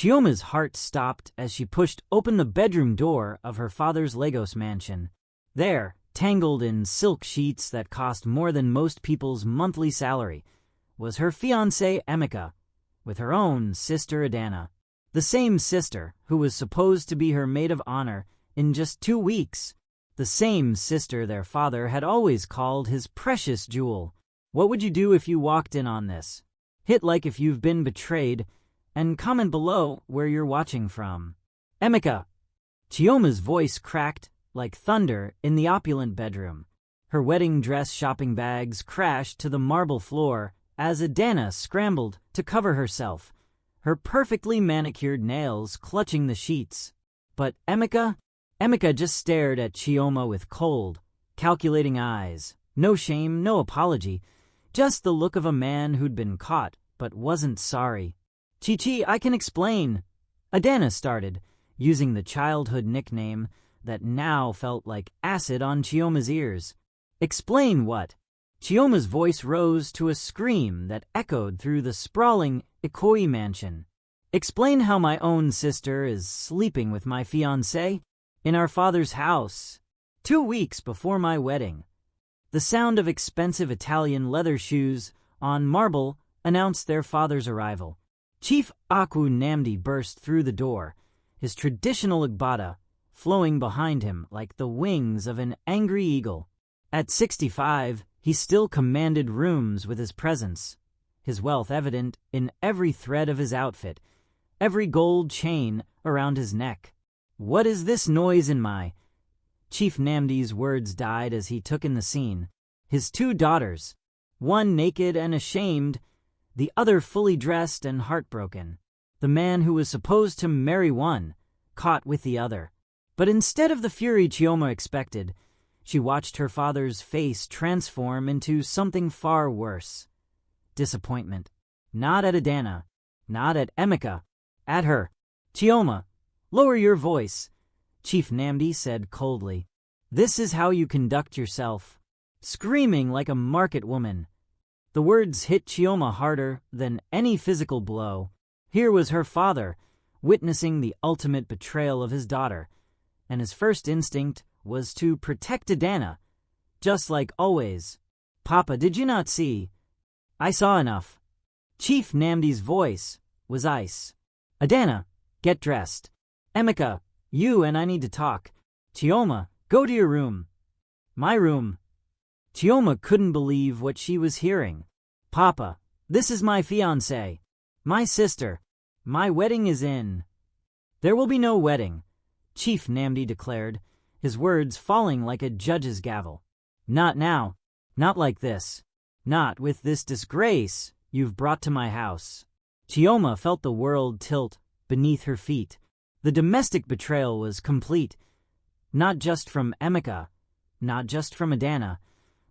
Chioma's heart stopped as she pushed open the bedroom door of her father's Lagos mansion. There, tangled in silk sheets that cost more than most people's monthly salary, was her fiancé Emeka, with her own sister Adana. The same sister who was supposed to be her maid of honor in just 2 weeks. The same sister their father had always called his precious jewel. What would you do if you walked in on this? Hit like if you've been betrayed, and comment below where you're watching from. Emeka. Chioma's voice cracked like thunder in the opulent bedroom. Her wedding dress shopping bags crashed to the marble floor as Adana scrambled to cover herself, her perfectly manicured nails clutching the sheets. But Emeka just stared at Chioma with cold, calculating eyes. No shame, no apology, just the look of a man who'd been caught but wasn't sorry. Chichi, I can explain. Adana started, using the childhood nickname that now felt like acid on Chioma's ears. Explain what? Chioma's voice rose to a scream that echoed through the sprawling Ikoyi mansion. Explain how my own sister is sleeping with my fiancé in our father's house 2 weeks before my wedding. The sound of expensive Italian leather shoes on marble announced their father's arrival. Chief Aku Namdi burst through the door, his traditional Igbada flowing behind him like the wings of an angry eagle. At 65, he still commanded rooms with his presence, his wealth evident in every thread of his outfit, every gold chain around his neck. What is this noise in my... Chief Namdi's words died as he took in the scene. His 2 daughters, one naked and ashamed, the other fully dressed and heartbroken. The man who was supposed to marry one, caught with the other. But instead of the fury Chioma expected, she watched her father's face transform into something far worse. Disappointment. Not at Adana, not at Emeka, at her. Chioma, lower your voice, Chief Namdi said coldly. This is how you conduct yourself. Screaming like a market woman. The words hit Chioma harder than any physical blow. Here was her father, witnessing the ultimate betrayal of his daughter, and his first instinct was to protect Adana, just like always. Papa, did you not see? I saw enough. Chief Namdi's voice was ice. Adana, get dressed. Emeka, you and I need to talk. Chioma, go to your room. My room. Chioma couldn't believe what she was hearing. Papa, this is my fiancé. My sister. My wedding is in. There will be no wedding, Chief Namdi declared, his words falling like a judge's gavel. Not now. Not like this. Not with this disgrace you've brought to my house. Chioma felt the world tilt beneath her feet. The domestic betrayal was complete. Not just from Emeka, not just from Adana,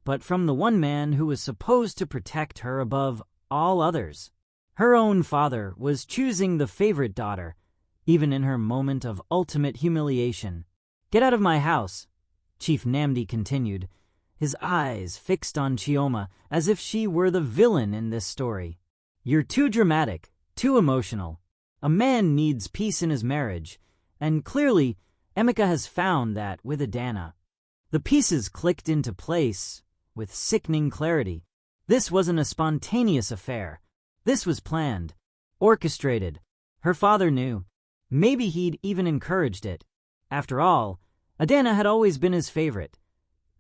but from the one man who was supposed to protect her above all others. Her own father was choosing the favorite daughter, even in her moment of ultimate humiliation. Get out of my house, Chief Namdi continued, his eyes fixed on Chioma as if she were the villain in this story. You're too dramatic, too emotional. A man needs peace in his marriage, and clearly Emeka has found that with Adana. The pieces clicked into place with sickening clarity. This wasn't a spontaneous affair. This was planned, orchestrated. Her father knew. Maybe he'd even encouraged it. After all, Adana had always been his favorite.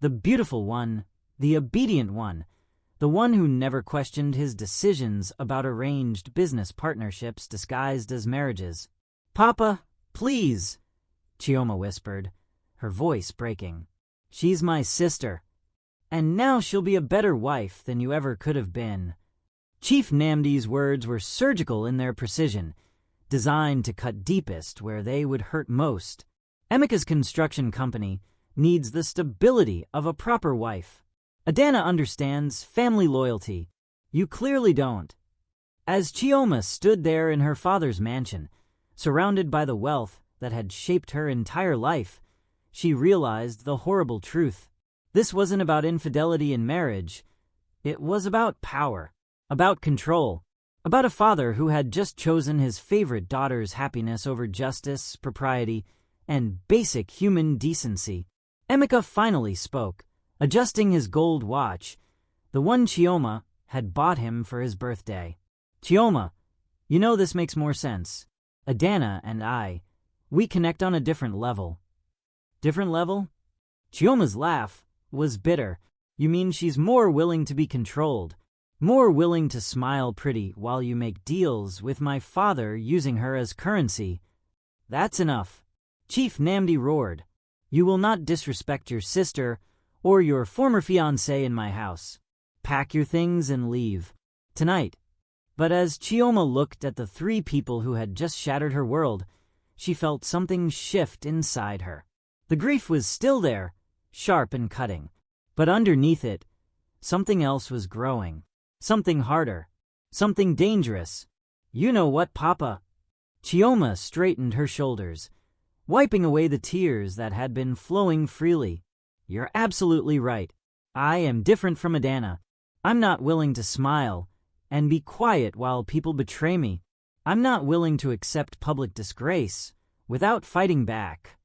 The beautiful one, the obedient one, the one who never questioned his decisions about arranged business partnerships disguised as marriages. Papa, please, Chioma whispered, her voice breaking. She's my sister, and now she'll be a better wife than you ever could have been. Chief Namdi's words were surgical in their precision, designed to cut deepest where they would hurt most. Emeka's construction company needs the stability of a proper wife. Adana understands family loyalty. You clearly don't. As Chioma stood there in her father's mansion, surrounded by the wealth that had shaped her entire life, she realized the horrible truth. This wasn't about infidelity in marriage. It was about power, about control, About a father who had just chosen his favorite daughter's happiness over justice, propriety, and basic human decency. Emeka finally spoke, adjusting his gold watch, the one Chioma had bought him for his birthday. Chioma, you know this makes more sense. Adana and I, we connect on a different level. Different level? Chioma's laugh was bitter. You mean she's more willing to be controlled, more willing to smile pretty while you make deals with my father using her as currency? That's enough. Chief Namdi roared. You will not disrespect your sister or your former fiancé in my house. Pack your things and leave. Tonight. But as Chioma looked at the three people who had just shattered her world, she felt something shift inside her. The grief was still there, sharp and cutting, but underneath it, something else was growing. Something harder. Something dangerous. You know what, Papa? Chioma straightened her shoulders, wiping away the tears that had been flowing freely. You're absolutely right. I am different from Adana. I'm not willing to smile and be quiet while people betray me. I'm not willing to accept public disgrace without fighting back.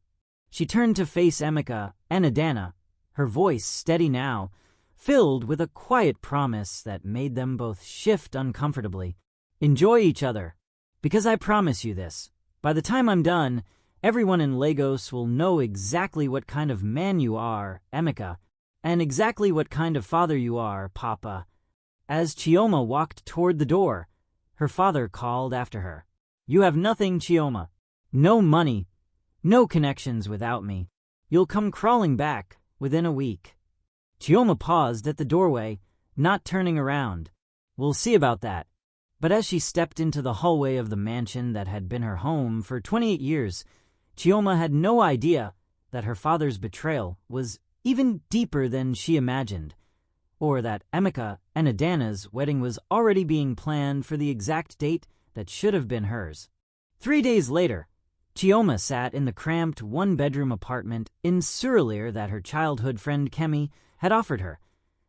She turned to face Emeka and Adana, her voice steady now, filled with a quiet promise that made them both shift uncomfortably. Enjoy each other, because I promise you this. By the time I'm done, everyone in Lagos will know exactly what kind of man you are, Emeka, and exactly what kind of father you are, Papa. As Chioma walked toward the door, her father called after her. You have nothing, Chioma. No money. No connections without me. You'll come crawling back within a week. Chioma paused at the doorway, not turning around. We'll see about that. But as she stepped into the hallway of the mansion that had been her home for 28 years, Chioma had no idea that her father's betrayal was even deeper than she imagined, or that Emeka and Adana's wedding was already being planned for the exact date that should have been hers. 3 days later, Chioma sat in the cramped one-bedroom apartment in Surulere that her childhood friend Kemi had offered her,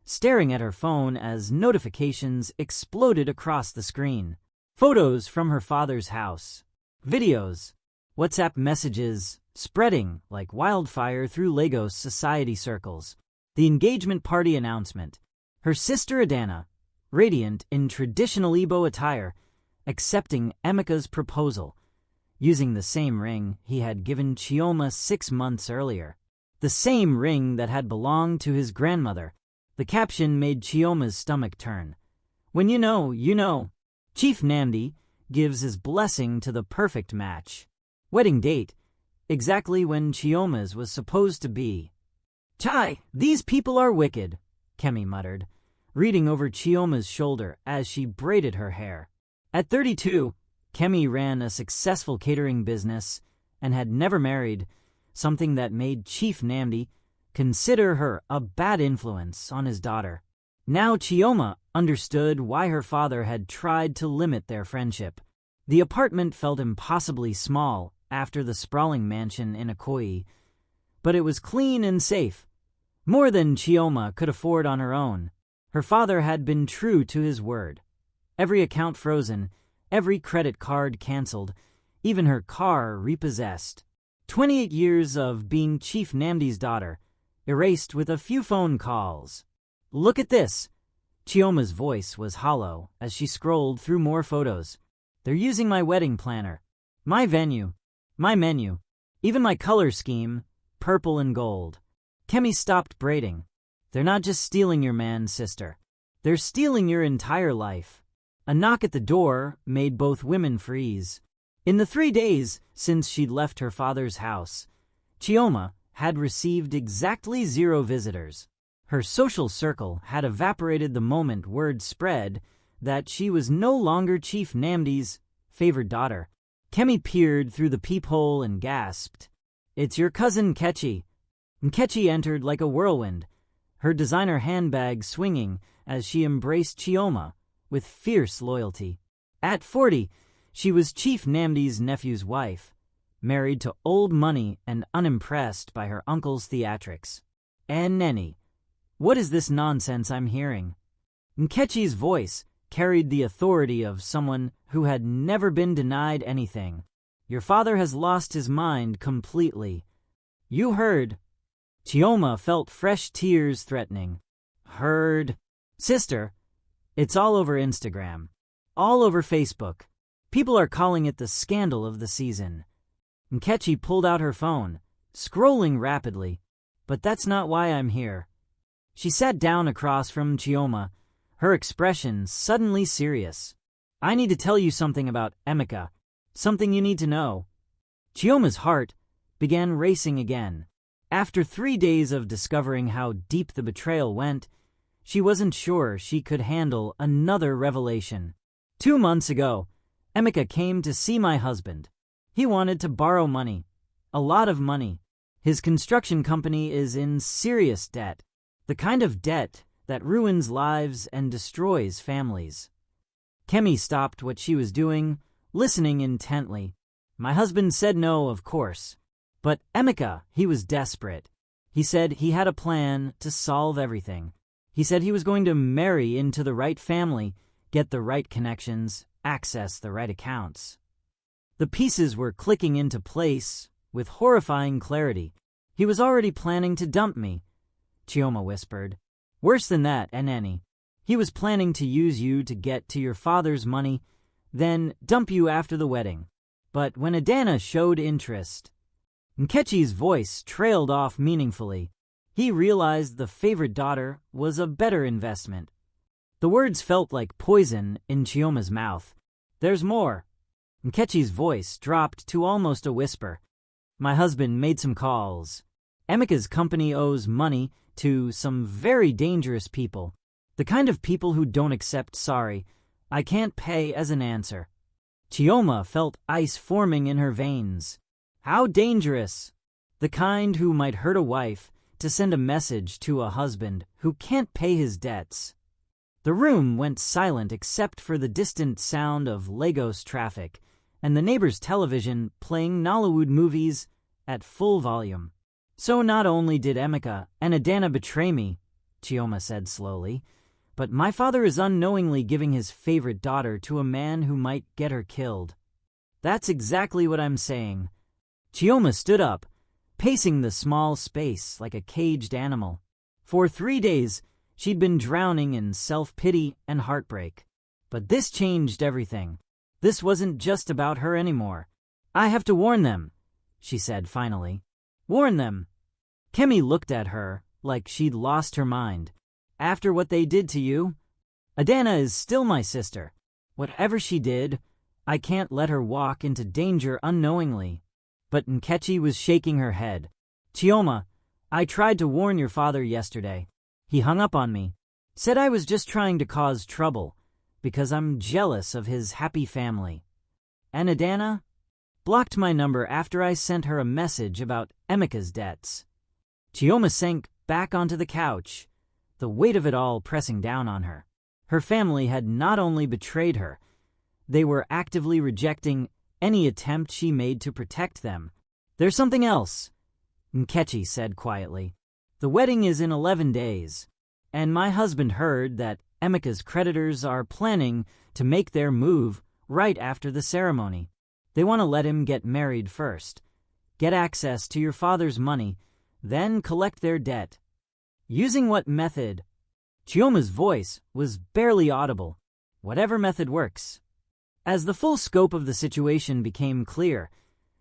staring at her phone as notifications exploded across the screen. Photos from her father's house, videos, WhatsApp messages spreading like wildfire through Lagos society circles. The engagement party announcement. Her sister Adana, radiant in traditional Igbo attire, accepting Emeka's proposal, using the same ring he had given Chioma 6 months earlier. The same ring that had belonged to his grandmother. The caption made Chioma's stomach turn. When you know, you know. Chief Namdi gives his blessing to the perfect match. Wedding date, exactly when Chioma's was supposed to be. Chai, these people are wicked, Kemi muttered, reading over Chioma's shoulder as she braided her hair. At 32, Kemi ran a successful catering business and had never married, something that made Chief Namdi consider her a bad influence on his daughter. Now Chioma understood why her father had tried to limit their friendship. The apartment felt impossibly small after the sprawling mansion in Ikoyi, but it was clean and safe, more than Chioma could afford on her own. Her father had been true to his word. Every account frozen, every credit card canceled, even her car repossessed. 28 years of being Chief Namdi's daughter, erased with a few phone calls. Look at this. Chioma's voice was hollow as she scrolled through more photos. They're using my wedding planner, my venue, my menu, even my color scheme, purple and gold. Kemi stopped braiding. They're not just stealing your man, sister. They're stealing your entire life. A knock at the door made both women freeze. In the 3 days since she'd left her father's house, Chioma had received exactly 0 visitors. Her social circle had evaporated the moment word spread that she was no longer Chief Namdi's favored daughter. Kemi peered through the peephole and gasped, "It's your cousin Nkechi." Nkechi entered like a whirlwind, her designer handbag swinging as she embraced Chioma with fierce loyalty. At 40, she was Chief Namdi's nephew's wife, married to old money and unimpressed by her uncle's theatrics. "And Nenny, what is this nonsense I'm hearing?" Nkechi's voice, carried the authority of someone who had never been denied anything. "Your father has lost his mind completely. You heard." Chioma felt fresh tears threatening. "Heard? Sister, it's all over Instagram. All over Facebook. People are calling it the scandal of the season." Nkechi pulled out her phone, scrolling rapidly. "But that's not why I'm here." She sat down across from Chioma, her expression suddenly serious. "I need to tell you something about Emeka. Something you need to know." Chioma's heart began racing again. After 3 days of discovering how deep the betrayal went, she wasn't sure she could handle another revelation. 2 months ago, Emeka came to see my husband. He wanted to borrow money. A lot of money. His construction company is in serious debt. The kind of debt that ruins lives and destroys families. Kemi stopped what she was doing, listening intently. "My husband said no, of course. But Emeka, he was desperate. He said he had a plan to solve everything. He said he was going to marry into the right family, get the right connections, access the right accounts." The pieces were clicking into place with horrifying clarity. "He was already planning to dump me," Chioma whispered. "Worse than that, Eneni. He was planning to use you to get to your father's money, then dump you after the wedding. But when Adana showed interest..." Nkechi's voice trailed off meaningfully. He realized the favorite daughter was a better investment. The words felt like poison in Chioma's mouth. "There's more." Nkechi's voice dropped to almost a whisper. "My husband made some calls. Emeka's company owes money to some very dangerous people. The kind of people who don't accept sorry, I can't pay as an answer." Chioma felt ice forming in her veins. How dangerous! The kind who might hurt a wife to send a message to a husband who can't pay his debts. The room went silent except for the distant sound of Lagos traffic and the neighbor's television playing Nollywood movies at full volume. "So not only did Emeka and Adana betray me," Chioma said slowly, "but my father is unknowingly giving his favorite daughter to a man who might get her killed." "That's exactly what I'm saying." Chioma stood up, pacing the small space like a caged animal. For 3 days, she'd been drowning in self-pity and heartbreak. But this changed everything. This wasn't just about her anymore. "I have to warn them," she said finally. "Warn them." Kemi looked at her like she'd lost her mind. "After what they did to you? Adana is still my sister. Whatever she did, I can't let her walk into danger unknowingly." But Nkechi was shaking her head. "Chioma, I tried to warn your father yesterday. He hung up on me, said I was just trying to cause trouble because I'm jealous of his happy family. And Adana blocked my number after I sent her a message about Emeka's debts." Chioma sank back onto the couch, the weight of it all pressing down on her. Her family had not only betrayed her, they were actively rejecting any attempt she made to protect them. "There's something else," Nkechi said quietly. "The wedding is in 11 days, and my husband heard that Emeka's creditors are planning to make their move right after the ceremony. They want to let him get married first, get access to your father's money, then collect their debt." "Using what method?" Chioma's voice was barely audible. "Whatever method works." As the full scope of the situation became clear,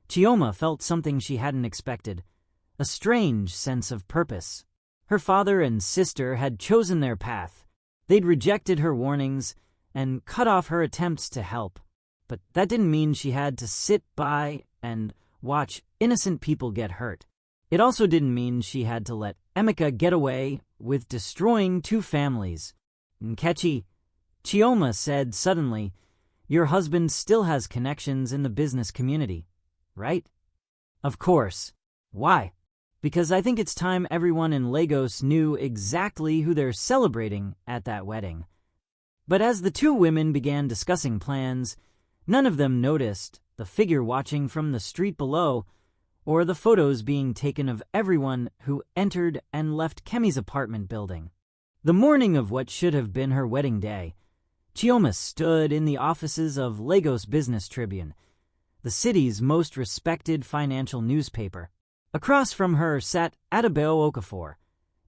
Chioma felt something she hadn't expected, a strange sense of purpose. Her father and sister had chosen their path. They'd rejected her warnings and cut off her attempts to help. But that didn't mean she had to sit by and watch innocent people get hurt. It also didn't mean she had to let Emeka get away with destroying 2 families. "Nkechi," Chioma said suddenly, "your husband still has connections in the business community, right?" "Of course. Why?" "Because I think it's time everyone in Lagos knew exactly who they're celebrating at that wedding." But as the 2 women began discussing plans, none of them noticed the figure watching from the street below or the photos being taken of everyone who entered and left Kemi's apartment building. The morning of what should have been her wedding day, Chioma stood in the offices of Lagos Business Tribune, the city's most respected financial newspaper. Across from her sat Adebayo Okafor,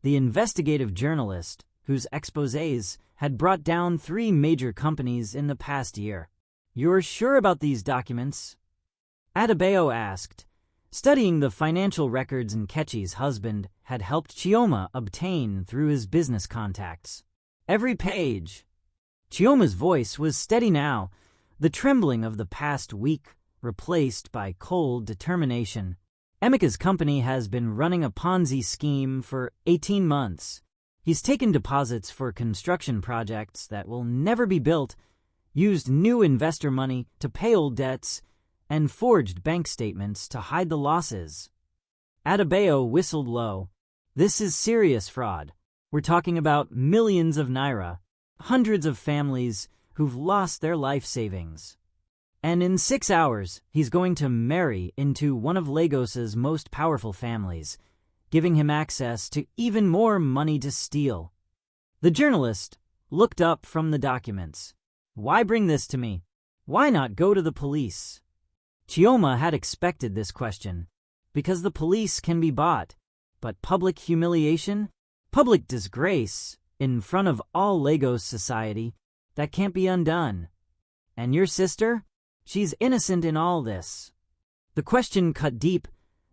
the investigative journalist whose exposés had brought down 3 major companies in the past year. "You're sure about these documents?" Adebayo asked, studying the financial records Nkechi's husband had helped Chioma obtain through his business contacts. "Every page." Chioma's voice was steady now, the trembling of the past week replaced by cold determination. "Emeka's company has been running a Ponzi scheme for 18 months. He's taken deposits for construction projects that will never be built, used new investor money to pay old debts, and forged bank statements to hide the losses." Adebayo whistled low. "This is serious fraud. We're talking about millions of naira, hundreds of families who've lost their life savings. And in 6 hours, he's going to marry into one of Lagos's most powerful families, giving him access to even more money to steal." The journalist looked up from the documents. "Why bring this to me? Why not go to the police?" Chioma had expected this question, because the police can be bought, but public humiliation, public disgrace, in front of all Lagos society, that can't be undone. "And your sister? She's innocent in all this." The question cut deep,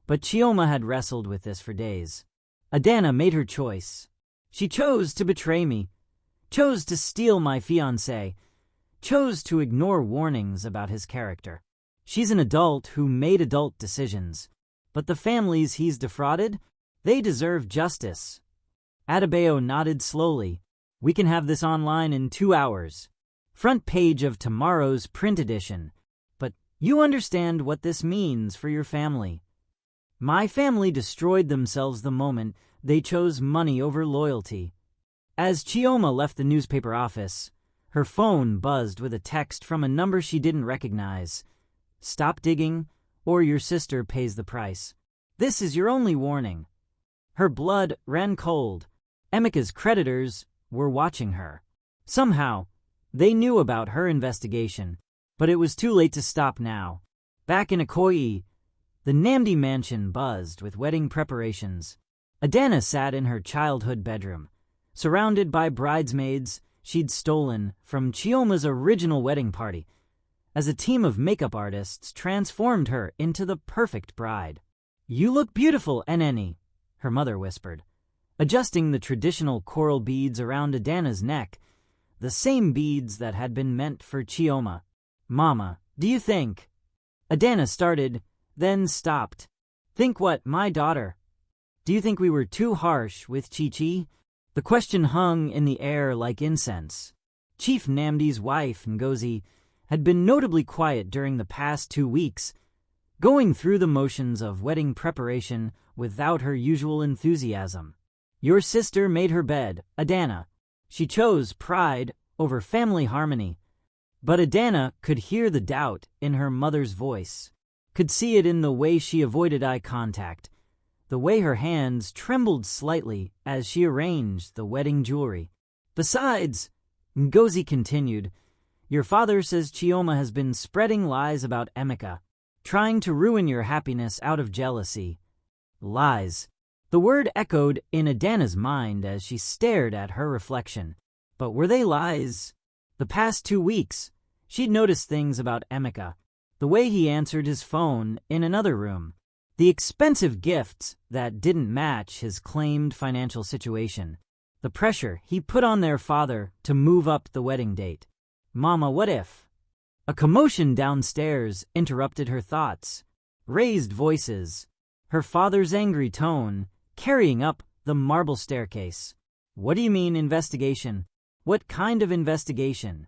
but Chioma had wrestled with this for days. Adana made her choice. She chose to betray me, chose to steal my fiancé, chose to ignore warnings about his character. She's an adult who made adult decisions, but the families he's defrauded, they deserve justice. Adebayo nodded slowly. "We can have this online in 2 hours. Front page of tomorrow's print edition. But you understand what this means for your family. My family destroyed themselves the moment they chose money over loyalty." As Chioma left the newspaper office, her phone buzzed with a text from a number she didn't recognize. "Stop digging, or your sister pays the price. This is your only warning." Her blood ran cold. Emeka's creditors were watching her. Somehow, they knew about her investigation, but it was too late to stop now. Back in Ikoyi, the Namdi mansion buzzed with wedding preparations. Adana sat in her childhood bedroom, surrounded by bridesmaids she'd stolen from Chioma's original wedding party, as a team of makeup artists transformed her into the perfect bride. "You look beautiful, Eneni," her mother whispered, adjusting the traditional coral beads around Adana's neck, the same beads that had been meant for Chioma. "Mama, do you think—" Adana started, then stopped. "Think what, my daughter? Do you think we were too harsh with Chichi?" The question hung in the air like incense. Chief Namdi's wife, Ngozi, had been notably quiet during the past 2 weeks, going through the motions of wedding preparation without her usual enthusiasm. "Your sister made her bed, Adana. She chose pride over family harmony." But Adana could hear the doubt in her mother's voice, could see it in the way she avoided eye contact, the way her hands trembled slightly as she arranged the wedding jewelry. "Besides," Ngozi continued, "your father says Chioma has been spreading lies about Emeka, trying to ruin your happiness out of jealousy." Lies. The word echoed in Adana's mind as she stared at her reflection. But were they lies? The past 2 weeks, she'd noticed things about Emeka, the way he answered his phone in another room, the expensive gifts that didn't match his claimed financial situation, the pressure he put on their father to move up the wedding date. "Mama, what if?" A commotion downstairs interrupted her thoughts. Raised voices, her father's angry tone, carrying up the marble staircase. "What do you mean, investigation? What kind of investigation?"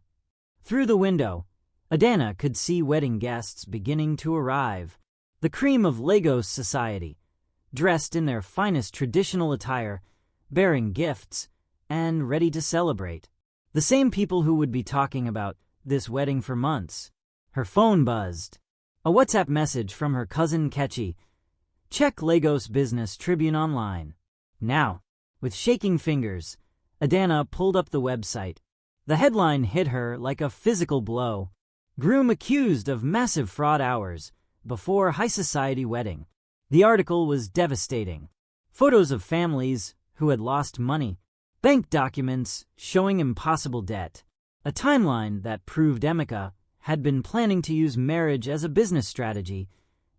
Through the window, Adana could see wedding guests beginning to arrive, the cream of Lagos society, dressed in their finest traditional attire, bearing gifts, and ready to celebrate. The same people who would be talking about this wedding for months. Her phone buzzed. A WhatsApp message from her cousin Nkechi. "Check Lagos Business Tribune online." Now, with shaking fingers, Adana pulled up the website. The headline hit her like a physical blow. Groom accused of massive fraud hours before high society wedding. The article was devastating. Photos of families who had lost money, bank documents showing impossible debt, a timeline that proved Emeka had been planning to use marriage as a business strategy,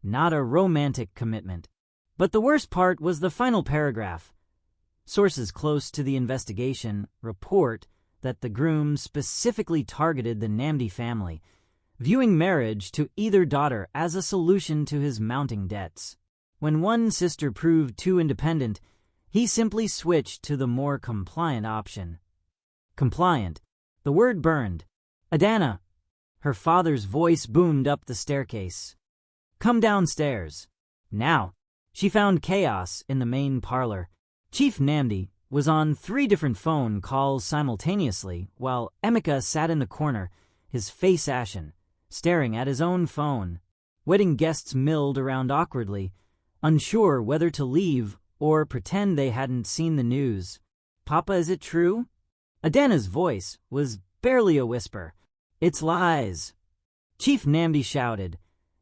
not a romantic commitment. But the worst part was the final paragraph. Sources close to the investigation report that the groom specifically targeted the Namdi family, viewing marriage to either daughter as a solution to his mounting debts. When one sister proved too independent, he simply switched to the more compliant option. Compliant. The word burned. "Adana!" Her father's voice boomed up the staircase. "Come downstairs." Now. She found chaos in the main parlor. Chief Namdi was on 3 different phone calls simultaneously, while Emeka sat in the corner, his face ashen, staring at his own phone. Wedding guests milled around awkwardly, unsure whether to leave or pretend they hadn't seen the news. "Papa, is it true?" Adana's voice was barely a whisper. "It's lies." Chief Namdi shouted,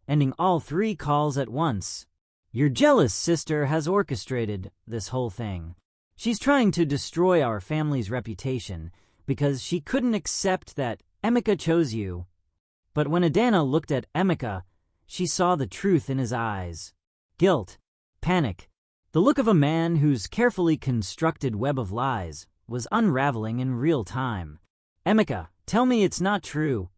ending all 3 calls at once. "Your jealous sister has orchestrated this whole thing. She's trying to destroy our family's reputation because she couldn't accept that Emeka chose you." But when Adana looked at Emeka, she saw the truth in his eyes. Guilt, panic, the look of a man whose carefully constructed web of lies was unraveling in real time. "Emeka, tell me it's not true."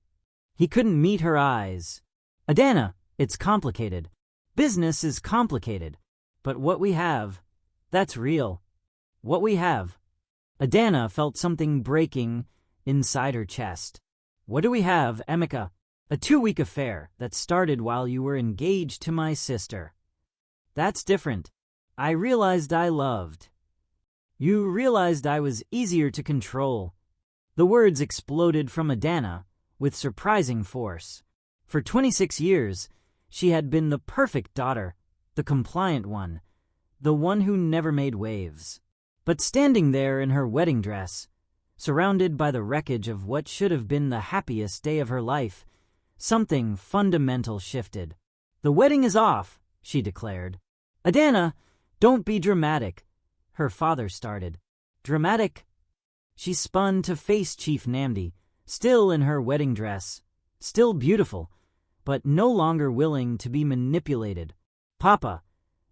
He couldn't meet her eyes. "Adana, it's complicated. Business is complicated. But what we have, that's real. What we have." Adana felt something breaking inside her chest. "What do we have, Emeka?" "A 2-week affair that started while you were engaged to my sister." "That's different. I realized I loved. You realized I was easier to control." The words exploded from Adana with surprising force. For 26 years, she had been the perfect daughter, the compliant one, the one who never made waves. But standing there in her wedding dress, surrounded by the wreckage of what should have been the happiest day of her life, something fundamental shifted. "The wedding is off," she declared. "Adana, don't be dramatic," her father started. "Dramatic?" She spun to face Chief Namdi, still in her wedding dress, still beautiful, but no longer willing to be manipulated. "Papa,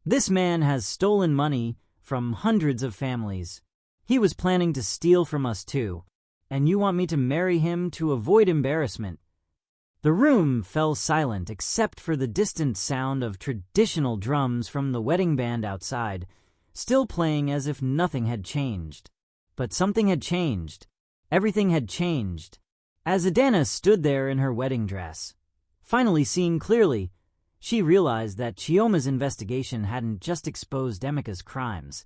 this man has stolen money from hundreds of families. He was planning to steal from us too, and you want me to marry him to avoid embarrassment." The room fell silent except for the distant sound of traditional drums from the wedding band outside, still playing as if nothing had changed. But something had changed. Everything had changed. As Adana stood there in her wedding dress, finally seeing clearly, she realized that Chioma's investigation hadn't just exposed Emeka's crimes.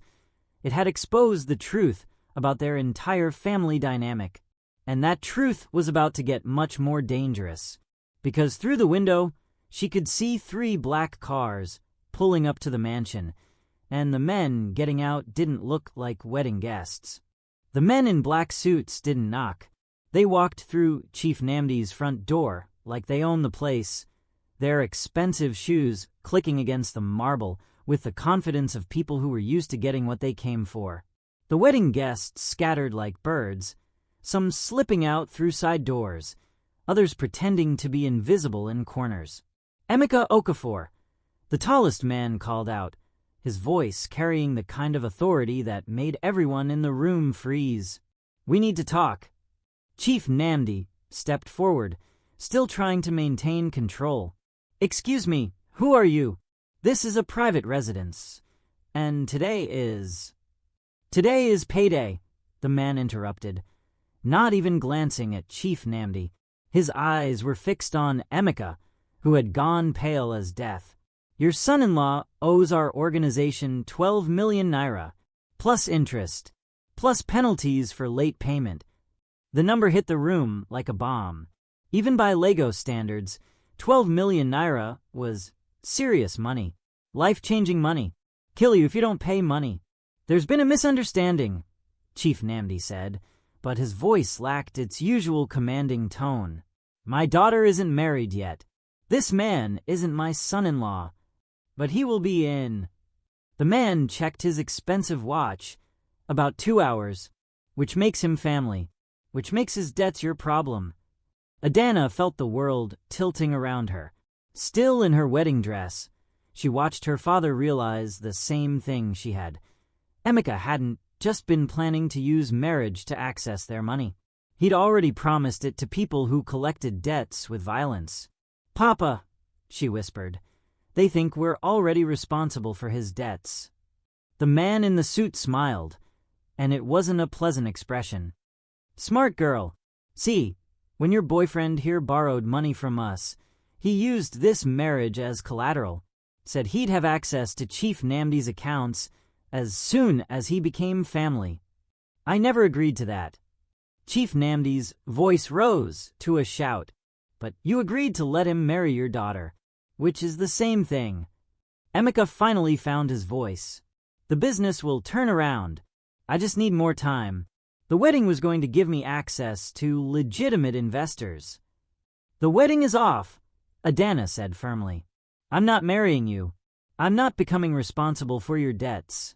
It had exposed the truth about their entire family dynamic. And that truth was about to get much more dangerous. Because through the window, she could see 3 black cars pulling up to the mansion, and the men getting out didn't look like wedding guests. The men in black suits didn't knock. They walked through Chief Namdi's front door like they owned the place, their expensive shoes clicking against the marble with the confidence of people who were used to getting what they came for. The wedding guests scattered like birds, some slipping out through side doors, others pretending to be invisible in corners. "Emeka Okafor," the tallest man called out, his voice carrying the kind of authority that made everyone in the room freeze. "We need to talk." Chief Namdi stepped forward, still trying to maintain control. "Excuse me, who are you? This is a private residence, and today is payday," the man interrupted, not even glancing at Chief Namdi. His eyes were fixed on Emeka, who had gone pale as death. "Your son-in-law owes our organization 12 million naira, plus interest, plus penalties for late payment." The number hit the room like a bomb. Even by Lagos standards, 12 million naira was serious money, life-changing money. "Kill you if you don't pay money." "There's been a misunderstanding," Chief Namdi said, but his voice lacked its usual commanding tone. "My daughter isn't married yet. This man isn't my son-in-law, but he will be in." The man checked his expensive watch. "About 2 hours, which makes him family, which makes his debts your problem." Adana felt the world tilting around her. Still in her wedding dress, she watched her father realize the same thing she had. Emeka hadn't just been planning to use marriage to access their money. He'd already promised it to people who collected debts with violence. "Papa," she whispered, "they think we're already responsible for his debts." The man in the suit smiled, and it wasn't a pleasant expression. "Smart girl. See, when your boyfriend here borrowed money from us, he used this marriage as collateral, said he'd have access to Chief Namdi's accounts as soon as he became family. I never agreed to that." Chief Namdi's voice rose to a shout. "But you agreed to let him marry your daughter, which is the same thing." Emeka finally found his voice. "The business will turn around. I just need more time. The wedding was going to give me access to legitimate investors." "The wedding is off," Adana said firmly. "I'm not marrying you. I'm not becoming responsible for your debts."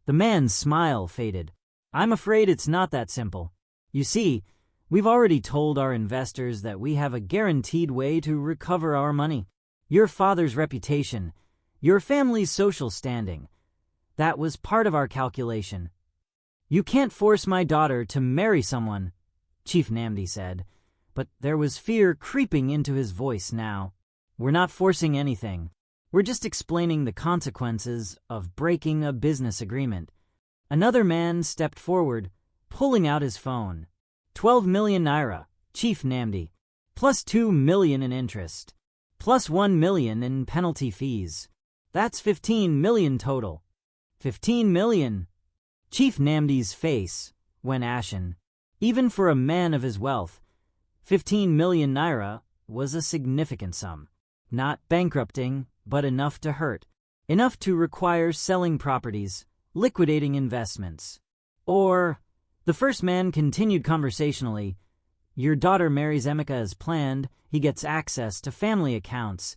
The man's smile faded. "I'm afraid it's not that simple. You see, we've already told our investors that we have a guaranteed way to recover our money. Your father's reputation, your family's social standing. That was part of our calculation." "You can't force my daughter to marry someone," Chief Namdi said, but there was fear creeping into his voice now. "We're not forcing anything. We're just explaining the consequences of breaking a business agreement." Another man stepped forward, pulling out his phone. 12 million naira, Chief Namdi, plus 2 million in interest, plus 1 million in penalty fees. That's 15 million total. 15 million. Chief Namdi's face went ashen. Even for a man of his wealth, 15 million naira was a significant sum. Not bankrupting, but enough to hurt. Enough to require selling properties, liquidating investments. Or, the first man continued conversationally, "Your daughter marries Emeka as planned, he gets access to family accounts,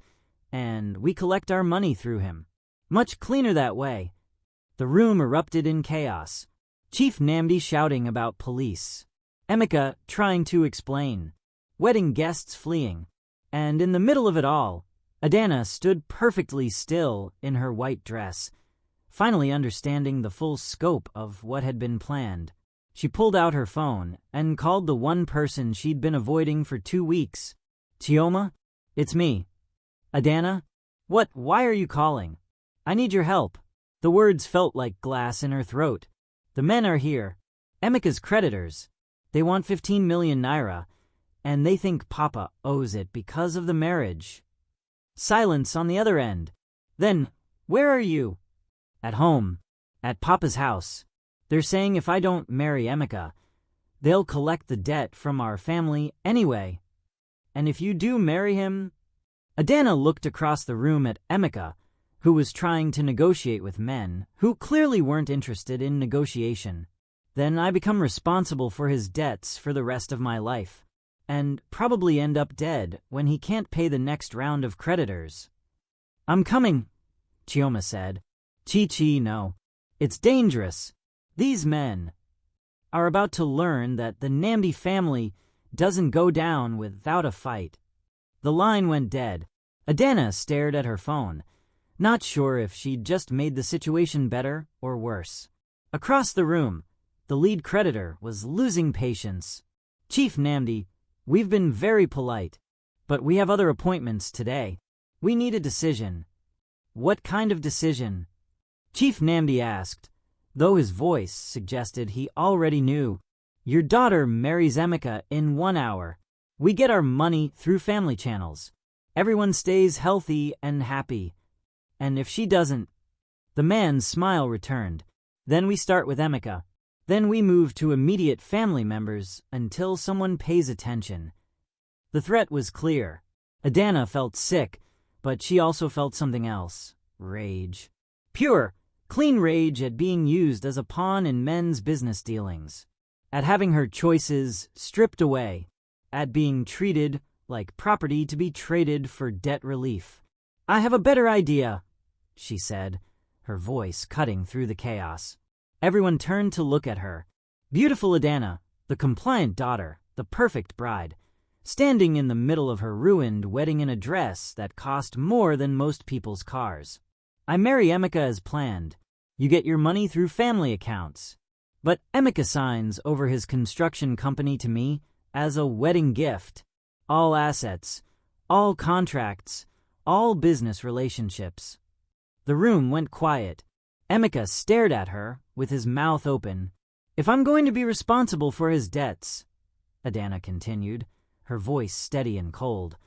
and we collect our money through him. Much cleaner that way." The room erupted in chaos. Chief Namdi shouting about police. Emeka trying to explain. Wedding guests fleeing. And in the middle of it all, Adana stood perfectly still in her white dress, finally understanding the full scope of what had been planned. She pulled out her phone and called the one person she'd been avoiding for 2 weeks. "Chioma? It's me." "Adana? What? Why are you calling? I need your help." The words felt like glass in her throat. "The men are here. Emeka's creditors. They want 15 million naira, and they think Papa owes it because of the marriage." Silence on the other end. Then, "Where are you?" "At home. At Papa's house. They're saying if I don't marry Emeka, they'll collect the debt from our family anyway. And if you do marry him..." Adana looked across the room at Emeka, who was trying to negotiate with men who clearly weren't interested in negotiation. "Then I become responsible for his debts for the rest of my life, and probably end up dead when he can't pay the next round of creditors." "I'm coming," Chioma said. "Chi, no. It's dangerous. These men are about to learn that the Namdi family doesn't go down without a fight." The line went dead. Adana stared at her phone, not sure if she'd just made the situation better or worse. Across the room, the lead creditor was losing patience. "Chief Namdi, we've been very polite, but we have other appointments today. We need a decision." "What kind of decision?" Chief Namdi asked, though his voice suggested he already knew. "Your daughter marries Emeka in 1 hour. We get our money through family channels. Everyone stays healthy and happy. And if she doesn't..." The man's smile returned. "Then we start with Emeka. Then we move to immediate family members until someone pays attention." The threat was clear. Adana felt sick, but she also felt something else. Rage. Pure, clean rage at being used as a pawn in men's business dealings. at having her choices stripped away, at being treated like property to be traded for debt relief. "I have a better idea," she said, her voice cutting through the chaos. Everyone turned to look at her. Beautiful Adana, the compliant daughter, the perfect bride, standing in the middle of her ruined wedding in a dress that cost more than most people's cars. "I marry Emeka as planned. You get your money through family accounts." But Emeka signs over his construction company to me as a wedding gift. All assets, all contracts, all business relationships. The room went quiet. Emeka stared at her with his mouth open. "If I'm going to be responsible for his debts," Adana continued, her voice steady and cold,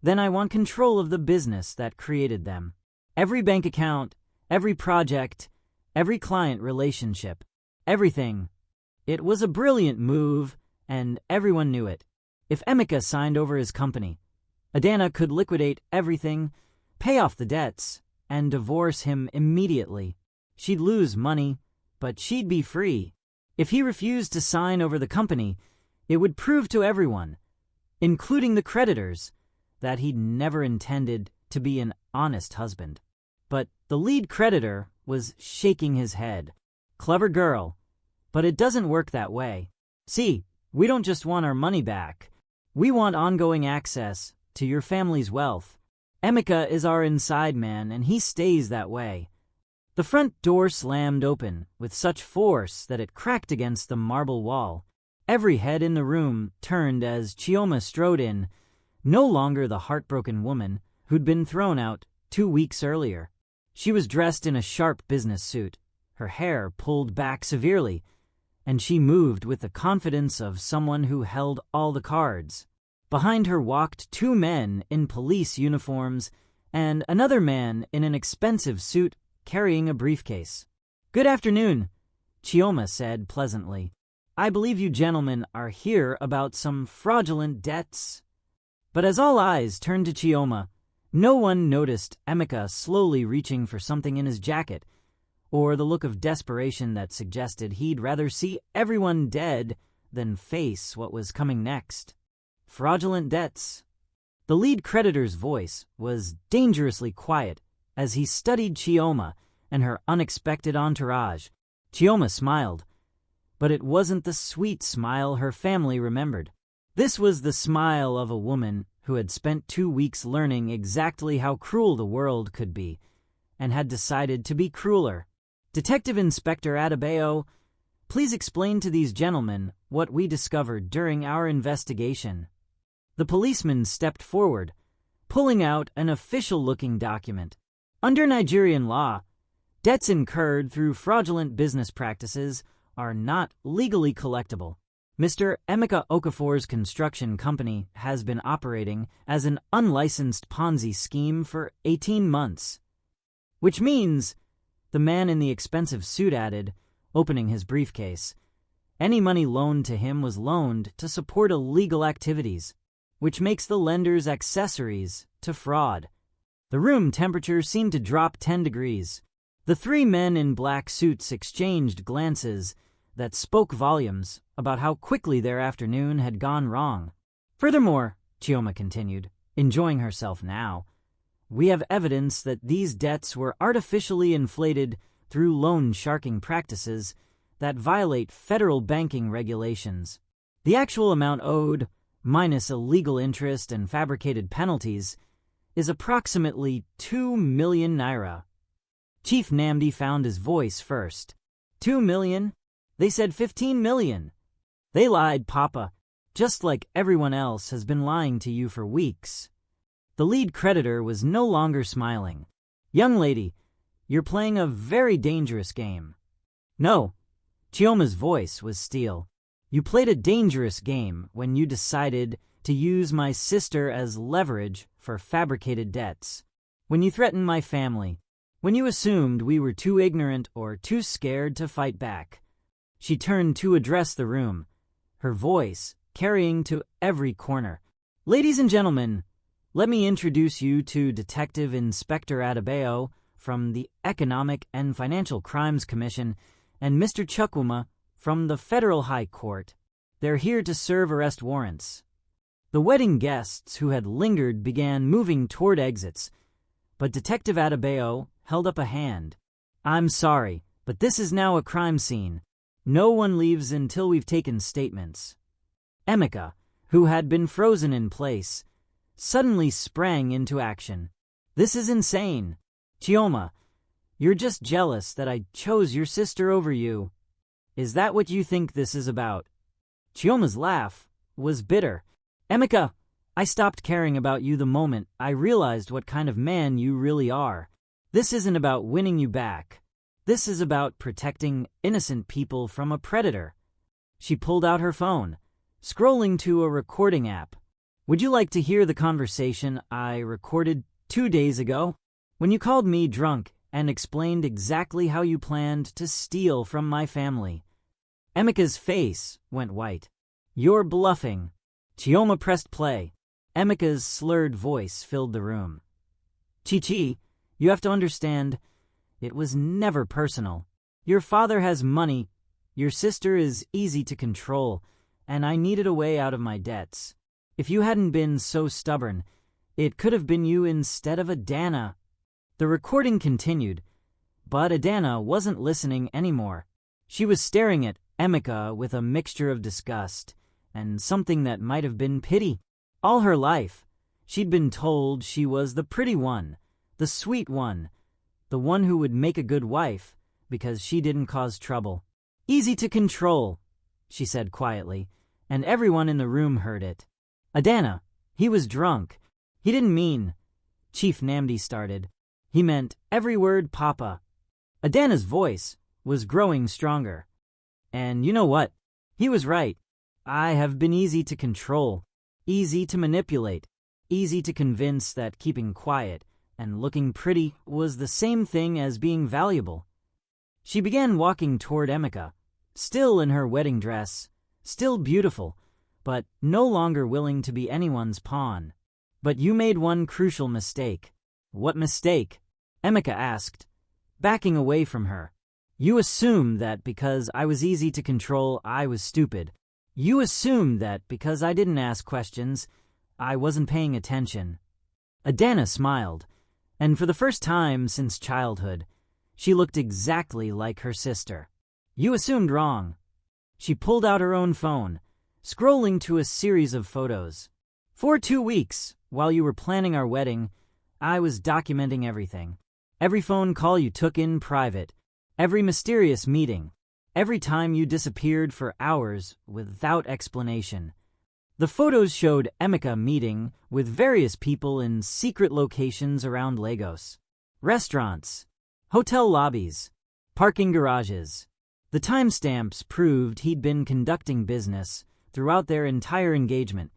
"then I want control of the business that created them. Every bank account, every project, every client relationship, everything. It was a brilliant move, and everyone knew it. If Emeka signed over his company, Adana could liquidate everything, pay off the debts, and divorce him immediately. She'd lose money, but she'd be free. If he refused to sign over the company, it would prove to everyone, including the creditors, that he'd never intended to be an honest husband." But the lead creditor was shaking his head. "Clever girl, but it doesn't work that way. See, we don't just want our money back. We want ongoing access to your family's wealth. Emeka is our inside man, and he stays that way." The front door slammed open with such force that it cracked against the marble wall. Every head in the room turned as Chioma strode in, no longer the heartbroken woman who'd been thrown out 2 weeks earlier. She was dressed in a sharp business suit, her hair pulled back severely, and she moved with the confidence of someone who held all the cards. Behind her walked 2 men in police uniforms and another man in an expensive suit carrying a briefcase. "Good afternoon," Chioma said pleasantly. "I believe you gentlemen are here about some fraudulent debts." But as all eyes turned to Chioma, no one noticed Emeka slowly reaching for something in his jacket, or the look of desperation that suggested he'd rather see everyone dead than face what was coming next. Fraudulent debts. The lead creditor's voice was dangerously quiet as he studied Chioma and her unexpected entourage. Chioma smiled, but it wasn't the sweet smile her family remembered. This was the smile of a woman who had spent 2 weeks learning exactly how cruel the world could be, and had decided to be crueler. "Detective Inspector Adebayo, please explain to these gentlemen what we discovered during our investigation." The policeman stepped forward, pulling out an official-looking document. "Under Nigerian law, debts incurred through fraudulent business practices are not legally collectible. Mr. Emeka Okafor's construction company has been operating as an unlicensed Ponzi scheme for 18 months. Which means," the man in the expensive suit added, opening his briefcase, "any money loaned to him was loaned to support illegal activities, which makes the lenders accessories to fraud." The room temperature seemed to drop 10 degrees. The 3 men in black suits exchanged glances that spoke volumes about how quickly their afternoon had gone wrong. "Furthermore," Chioma continued, enjoying herself now, "we have evidence that these debts were artificially inflated through loan sharking practices that violate federal banking regulations. The actual amount owed, minus illegal interest and fabricated penalties, is approximately 2 million naira." Chief Namdi found his voice first. 2 million? They said 15 million. They lied, Papa, just like everyone else has been lying to you for weeks. The lead creditor was no longer smiling. "Young lady, you're playing a very dangerous game." "No," Chioma's voice was steel. "You played a dangerous game when you decided to use my sister as leverage for fabricated debts. When you threatened my family. When you assumed we were too ignorant or too scared to fight back." She turned to address the room, her voice carrying to every corner. "Ladies and gentlemen, let me introduce you to Detective Inspector Adebayo from the Economic and Financial Crimes Commission and Mr. Chukwuma from the federal high court. They're here to serve arrest warrants." The wedding guests who had lingered began moving toward exits, but Detective Adebayo held up a hand. "I'm sorry, but this is now a crime scene. No one leaves until we've taken statements." Emeka, who had been frozen in place, suddenly sprang into action. "This is insane. Chioma, you're just jealous that I chose your sister over you. Is that what you think this is about?" Chioma's laugh was bitter. "Emeka, I stopped caring about you the moment I realized what kind of man you really are. This isn't about winning you back. This is about protecting innocent people from a predator." She pulled out her phone, scrolling to a recording app. "Would you like to hear the conversation I recorded 2 days ago? When you called me drunk and explained exactly how you planned to steal from my family." Emeka's face went white. "You're bluffing." Chioma pressed play. Emeka's slurred voice filled the room. "Chi-Chi, you have to understand, it was never personal. Your father has money, your sister is easy to control, and I needed a way out of my debts. If you hadn't been so stubborn, it could have been you instead of Adana." The recording continued, but Adana wasn't listening anymore. She was staring at Emeka with a mixture of disgust and something that might have been pity. All her life, she'd been told she was the pretty one, the sweet one, the one who would make a good wife because she didn't cause trouble. "Easy to control," she said quietly, and everyone in the room heard it. "Adana, he was drunk. He didn't mean—" Chief Namdi started. "He meant every word, Papa." Adana's voice was growing stronger. "And you know what? He was right. I have been easy to control, easy to manipulate, easy to convince that keeping quiet and looking pretty was the same thing as being valuable." She began walking toward Emeka, still in her wedding dress, still beautiful, but no longer willing to be anyone's pawn. "But you made one crucial mistake." "What mistake?" Emeka asked, backing away from her. "You assumed that because I was easy to control, I was stupid. You assumed that because I didn't ask questions, I wasn't paying attention." Adana smiled, and for the first time since childhood, she looked exactly like her sister. "You assumed wrong." She pulled out her own phone, scrolling to a series of photos. "For 2 weeks, while you were planning our wedding, I was documenting everything. Every phone call you took in private, every mysterious meeting, every time you disappeared for hours without explanation." The photos showed Emeka meeting with various people in secret locations around Lagos. Restaurants, hotel lobbies, parking garages. The timestamps proved he'd been conducting business throughout their entire engagement,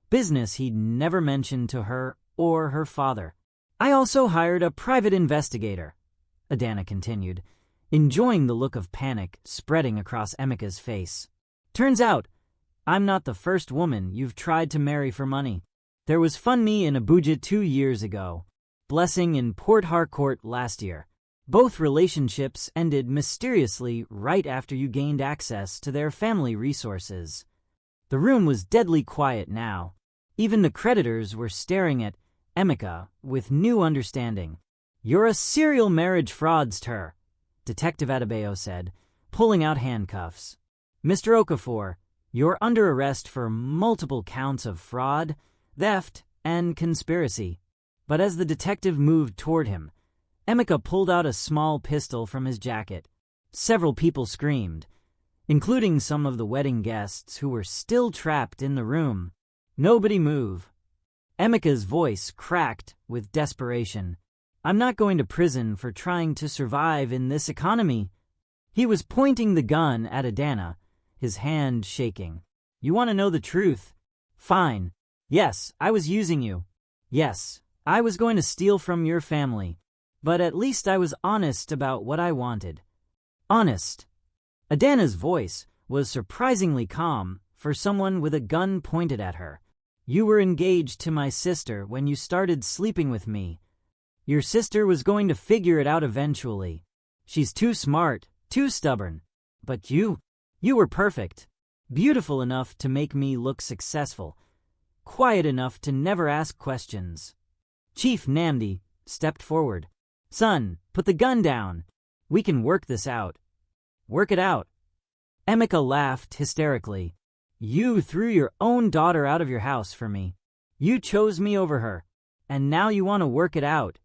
business he'd never mentioned to her or her father. "I also hired a private investigator," Adana continued, enjoying the look of panic spreading across Emeka's face. "Turns out, I'm not the first woman you've tried to marry for money. There was Funmi in Abuja 2 years ago, Blessing in Port Harcourt last year. Both relationships ended mysteriously right after you gained access to their family resources." The room was deadly quiet now. Even the creditors were staring at Emeka with new understanding. "You're a serial marriage fraudster," Detective Adebayo said, pulling out handcuffs. "Mr. Okafor, you're under arrest for multiple counts of fraud, theft, and conspiracy." But as the detective moved toward him, Emeka pulled out a small pistol from his jacket. Several people screamed, including some of the wedding guests who were still trapped in the room. "Nobody move." Emeka's voice cracked with desperation. "I'm not going to prison for trying to survive in this economy." He was pointing the gun at Adana, his hand shaking. "You want to know the truth? Fine. Yes, I was using you. Yes, I was going to steal from your family. But at least I was honest about what I wanted." "Honest." Adana's voice was surprisingly calm for someone with a gun pointed at her. "You were engaged to my sister when you started sleeping with me. Your sister was going to figure it out eventually. She's too smart, too stubborn. But you You were perfect, beautiful enough to make me look successful, quiet enough to never ask questions. Chief Namdi stepped forward. Son, put the gun down. We can work this out. Work it out. Emeka laughed hysterically. You threw your own daughter out of your house for me. You chose me over her, and now you want to work it out.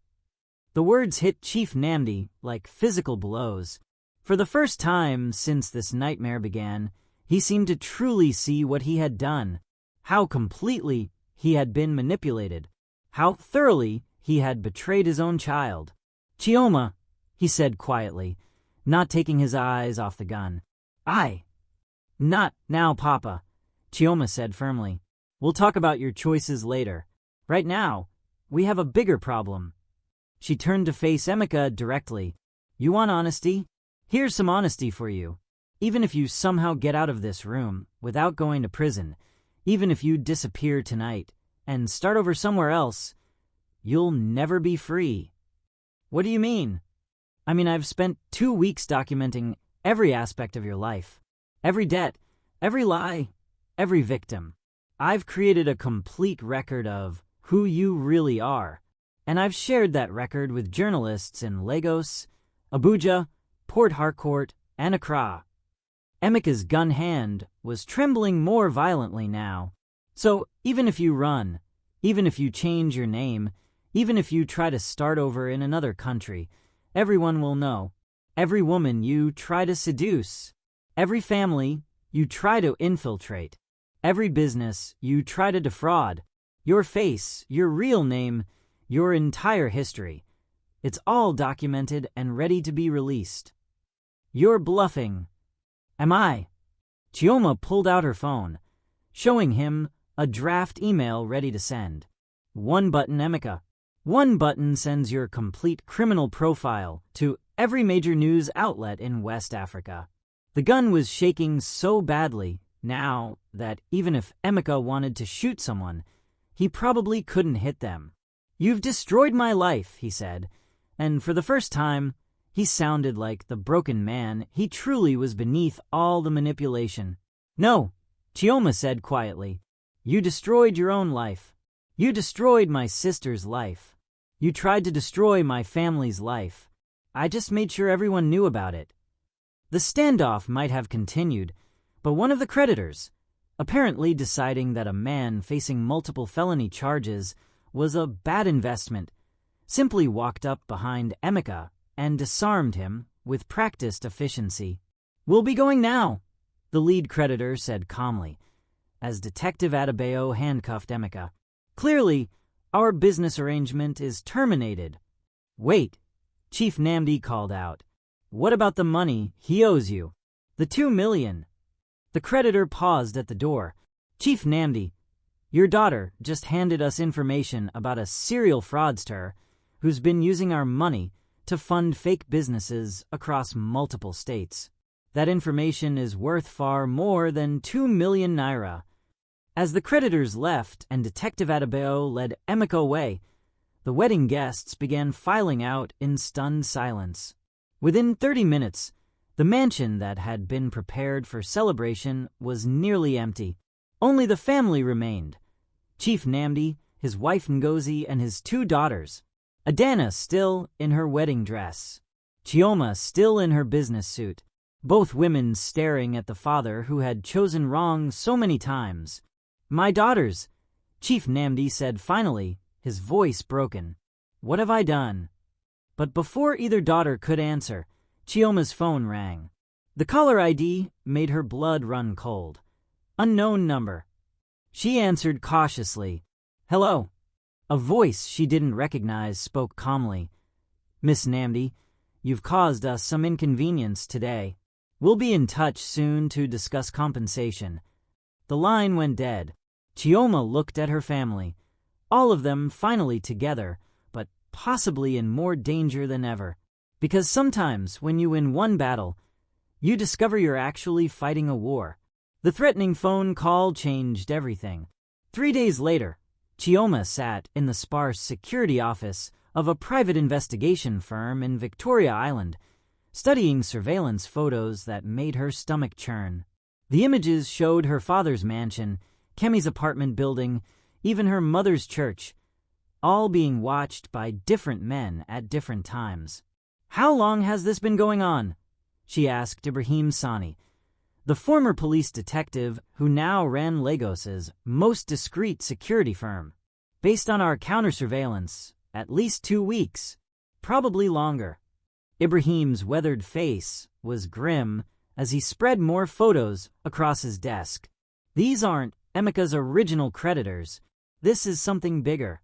The words hit Chief Namdi like physical blows. For the first time since this nightmare began, he seemed to truly see what he had done, how completely he had been manipulated, how thoroughly he had betrayed his own child. Chioma, he said quietly, not taking his eyes off the gun. Not now, Papa, Chioma said firmly. We'll talk about your choices later. Right now, we have a bigger problem. She turned to face Emeka directly. You want honesty? Here's some honesty for you. Even if you somehow get out of this room without going to prison, even if you disappear tonight and start over somewhere else, you'll never be free. What do you mean? I mean, I've spent 2 weeks documenting every aspect of your life. Every debt, every lie, every victim. I've created a complete record of who you really are, and I've shared that record with journalists in Lagos, Abuja, Port Harcourt, and Accra. Emeka's gun hand was trembling more violently now. So even if you run, even if you change your name, even if you try to start over in another country, everyone will know. Every woman you try to seduce, every family you try to infiltrate, every business you try to defraud, your face, your real name, your entire history. It's all documented and ready to be released. You're bluffing. Am I? Chioma pulled out her phone, showing him a draft email ready to send. One button, Emeka. One button sends your complete criminal profile to every major news outlet in West Africa. The gun was shaking so badly now that even if Emeka wanted to shoot someone, he probably couldn't hit them. You've destroyed my life, he said, and for the first time, he sounded like the broken man he truly was beneath all the manipulation. No, Chioma said quietly. You destroyed your own life. You destroyed my sister's life. You tried to destroy my family's life. I just made sure everyone knew about it. The standoff might have continued, but one of the creditors, apparently deciding that a man facing multiple felony charges was a bad investment, simply walked up behind Emeka and disarmed him with practiced efficiency. We'll be going now, the lead creditor said calmly, as Detective Adebayo handcuffed Emeka. Clearly, our business arrangement is terminated. Wait, Chief Namdi called out. What about the money he owes you? The $2 million. The creditor paused at the door. Chief Namdi, your daughter just handed us information about a serial fraudster who's been using our money to fund fake businesses across multiple states. That information is worth far more than 2 million naira. As the creditors left and Detective Adebayo led Emeka away, the wedding guests began filing out in stunned silence. Within 30 minutes, the mansion that had been prepared for celebration was nearly empty. Only the family remained. Chief Namdi, his wife Ngozi, and his 2 daughters. Adana still in her wedding dress. Chioma still in her business suit. Both women staring at the father who had chosen wrong so many times. My daughters, Chief Namdi said finally, his voice broken. What have I done? But before either daughter could answer, Chioma's phone rang. The caller ID made her blood run cold. Unknown number. She answered cautiously. Hello. A voice she didn't recognize spoke calmly. Miss Namdi, you've caused us some inconvenience today. We'll be in touch soon to discuss compensation. The line went dead. Chioma looked at her family, all of them finally together, but possibly in more danger than ever. Because sometimes when you win one battle, you discover you're actually fighting a war. The threatening phone call changed everything. 3 days later, Chioma sat in the sparse security office of a private investigation firm in Victoria Island, studying surveillance photos that made her stomach churn. The images showed her father's mansion, Kemi's apartment building, even her mother's church, all being watched by different men at different times. "How long has this been going on?" she asked Ibrahim Sani, the former police detective who now ran Lagos's most discreet security firm. "Based on our counter-surveillance, at least 2 weeks, probably longer." Ibrahim's weathered face was grim as he spread more photos across his desk. "These aren't Emeka's original creditors. This is something bigger."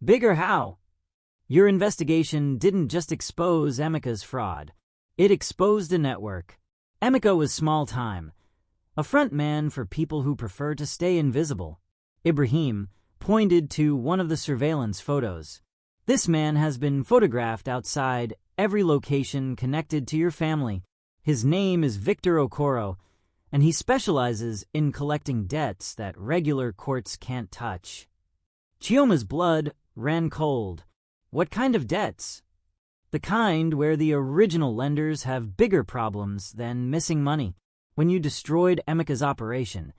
"Bigger how?" "Your investigation didn't just expose Emeka's fraud. It exposed a network. Emeka was small-time, a front man for people who prefer to stay invisible." Ibrahim pointed to one of the surveillance photos. "This man has been photographed outside every location connected to your family. His name is Victor Okoro, and he specializes in collecting debts that regular courts can't touch." Chioma's blood ran cold. "What kind of debts?" "The kind where the original lenders have bigger problems than missing money. When you destroyed Emeka's operation,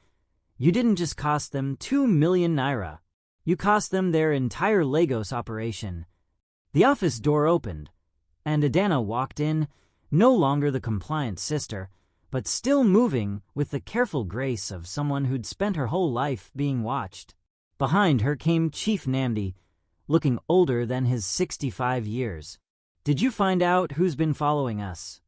you didn't just cost them 2 million naira. You cost them their entire Lagos operation." The office door opened, and Adana walked in, no longer the compliant sister, but still moving with the careful grace of someone who'd spent her whole life being watched. Behind her came Chief Namdi, looking older than his 65 years. "Did you find out who's been following us?"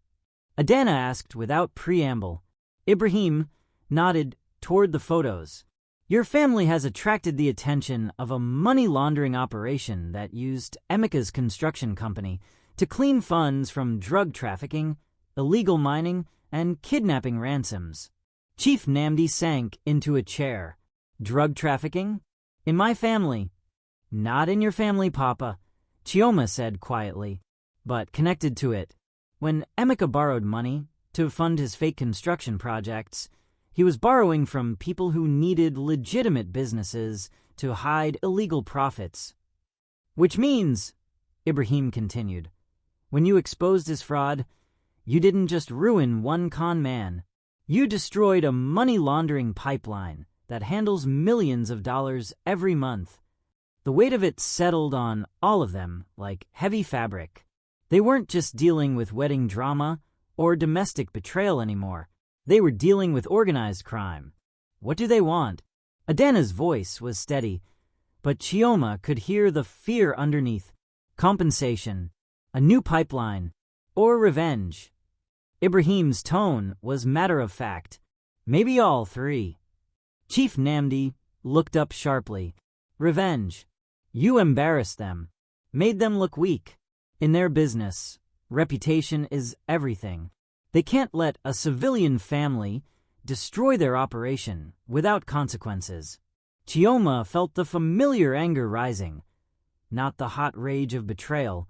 Adana asked without preamble. Ibrahim nodded toward the photos. "Your family has attracted the attention of a money laundering operation that used Emeka's construction company to clean funds from drug trafficking, illegal mining, and kidnapping ransoms." Chief Namdi sank into a chair. "Drug trafficking? In my family?" "Not in your family, Papa," Chioma said quietly, "but connected to it. When Emeka borrowed money to fund his fake construction projects, he was borrowing from people who needed legitimate businesses to hide illegal profits." "Which means," Ibrahim continued, "when you exposed his fraud, you didn't just ruin one con man. You destroyed a money laundering pipeline that handles millions of dollars every month. The weight of it settled on all of them like heavy fabric. They weren't just dealing with wedding drama or domestic betrayal anymore. They were dealing with organized crime. What do they want?" Adana's voice was steady, but Chioma could hear the fear underneath. "Compensation, a new pipeline, or revenge?" Ibrahim's tone was matter-of-fact. "Maybe all three." Chief Namdi looked up sharply. "Revenge. You embarrassed them, made them look weak. In their business, reputation is everything. They can't let a civilian family destroy their operation without consequences." Chioma felt the familiar anger rising, not the hot rage of betrayal,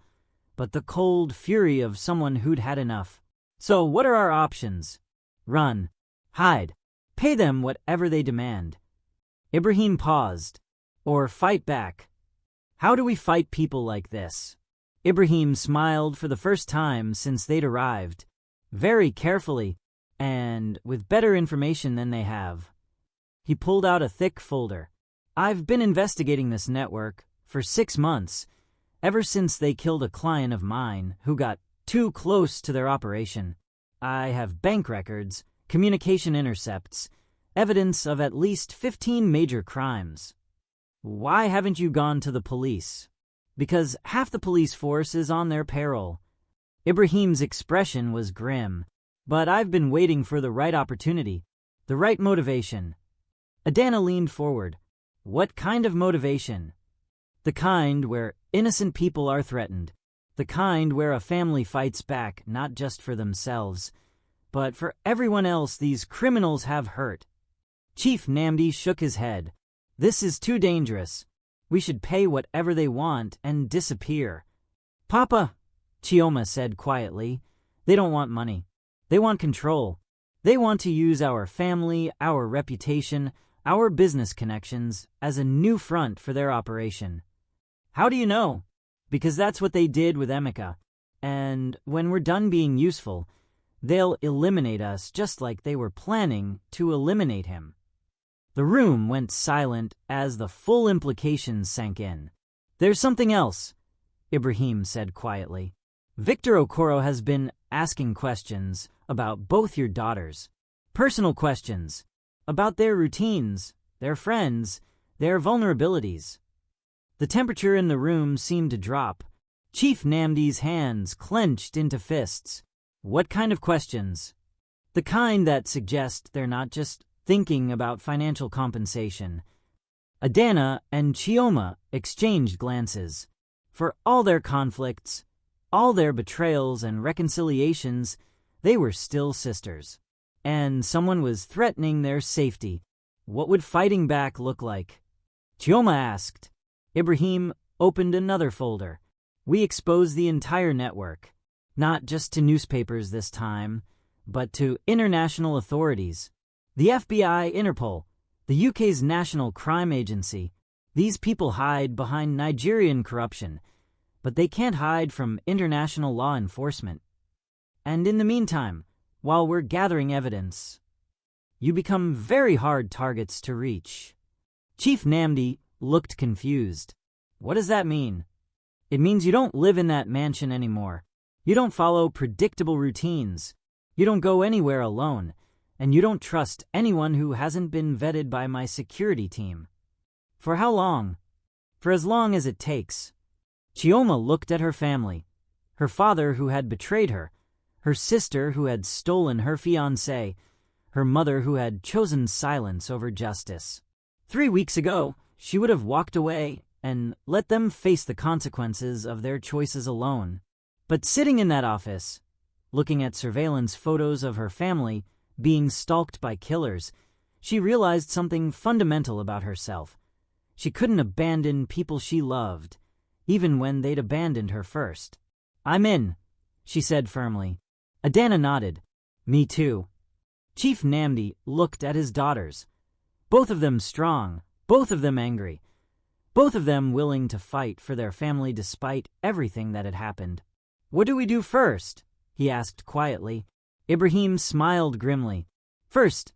but the cold fury of someone who'd had enough. "So what are our options?" "Run. Hide. Pay them whatever they demand." Ibrahim paused. "Or fight back." "How do we fight people like this?" Ibrahim smiled for the first time since they'd arrived. "Very carefully, and with better information than they have." He pulled out a thick folder. "I've been investigating this network for 6 months, ever since they killed a client of mine who got too close to their operation. I have bank records, communication intercepts, evidence of at least 15 major crimes." "Why haven't you gone to the police?" "Because half the police force is on their payroll." Ibrahim's expression was grim. "But I've been waiting for the right opportunity, the right motivation." Adana leaned forward. "What kind of motivation?" "The kind where innocent people are threatened. The kind where a family fights back not just for themselves, but for everyone else these criminals have hurt." Chief Namdi shook his head. "This is too dangerous. We should pay whatever they want and disappear." "Papa," Chioma said quietly, "they don't want money. They want control. They want to use our family, our reputation, our business connections as a new front for their operation." "How do you know?" "Because that's what they did with Emeka. And when we're done being useful, They'll eliminate us just like they were planning to eliminate him." The room went silent as the full implications sank in. "There's something else," Ibrahim said quietly. "Victor Okoro has been asking questions about both your daughters. Personal questions about their routines, their friends, their vulnerabilities." The temperature in the room seemed to drop. Chief Namdi's hands clenched into fists. "What kind of questions?" "The kind that suggest they're not just thinking about financial compensation." Adana and Chioma exchanged glances. For all their conflicts, all their betrayals and reconciliations, they were still sisters. And someone was threatening their safety. What would fighting back look like? Chioma asked. Ibrahim opened another folder. "We exposed the entire network. Not just to newspapers this time, but to international authorities. The FBI, Interpol, the UK's National Crime Agency. These people hide behind Nigerian corruption, but they can't hide from international law enforcement. And in the meantime, while we're gathering evidence, you become very hard targets to reach." Chief Namdi looked confused. "What does that mean?" "It means you don't live in that mansion anymore. You don't follow predictable routines. You don't go anywhere alone. And you don't trust anyone who hasn't been vetted by my security team." "For how long?" "For as long as it takes." Chioma looked at her family. Her father who had betrayed her, her sister who had stolen her fiancé, her mother who had chosen silence over justice. 3 weeks ago, she would have walked away and let them face the consequences of their choices alone. But sitting in that office, looking at surveillance photos of her family being stalked by killers, she realized something fundamental about herself. She couldn't abandon people she loved, even when they'd abandoned her first. "I'm in," she said firmly. Adana nodded. "Me too." Chief Namdi looked at his daughters. Both of them strong, both of them angry, both of them willing to fight for their family despite everything that had happened. "What do we do first?" he asked quietly. Ibrahim smiled grimly. "First,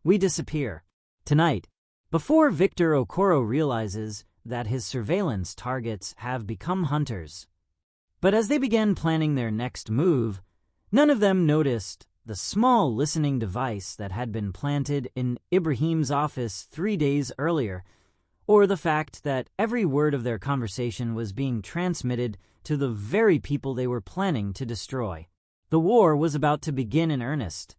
we disappear. Tonight, before Victor Okoro realizes that his surveillance targets have become hunters." But as they began planning their next move, none of them noticed the small listening device that had been planted in Ibrahim's office 3 days earlier, or the fact that every word of their conversation was being transmitted to the very people they were planning to destroy. The war was about to begin in earnest.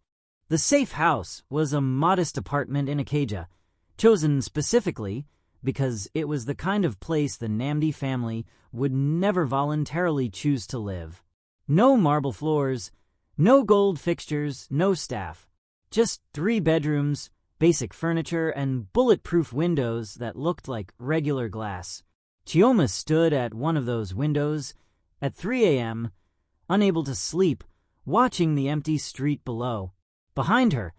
The safe house was a modest apartment in Ikeja, chosen specifically because it was the kind of place the Namdi family would never voluntarily choose to live. No marble floors, no gold fixtures, no staff. Just 3 bedrooms, basic furniture, and bulletproof windows that looked like regular glass. Chioma stood at one of those windows at 3 a.m., unable to sleep, watching the empty street below. Behind her,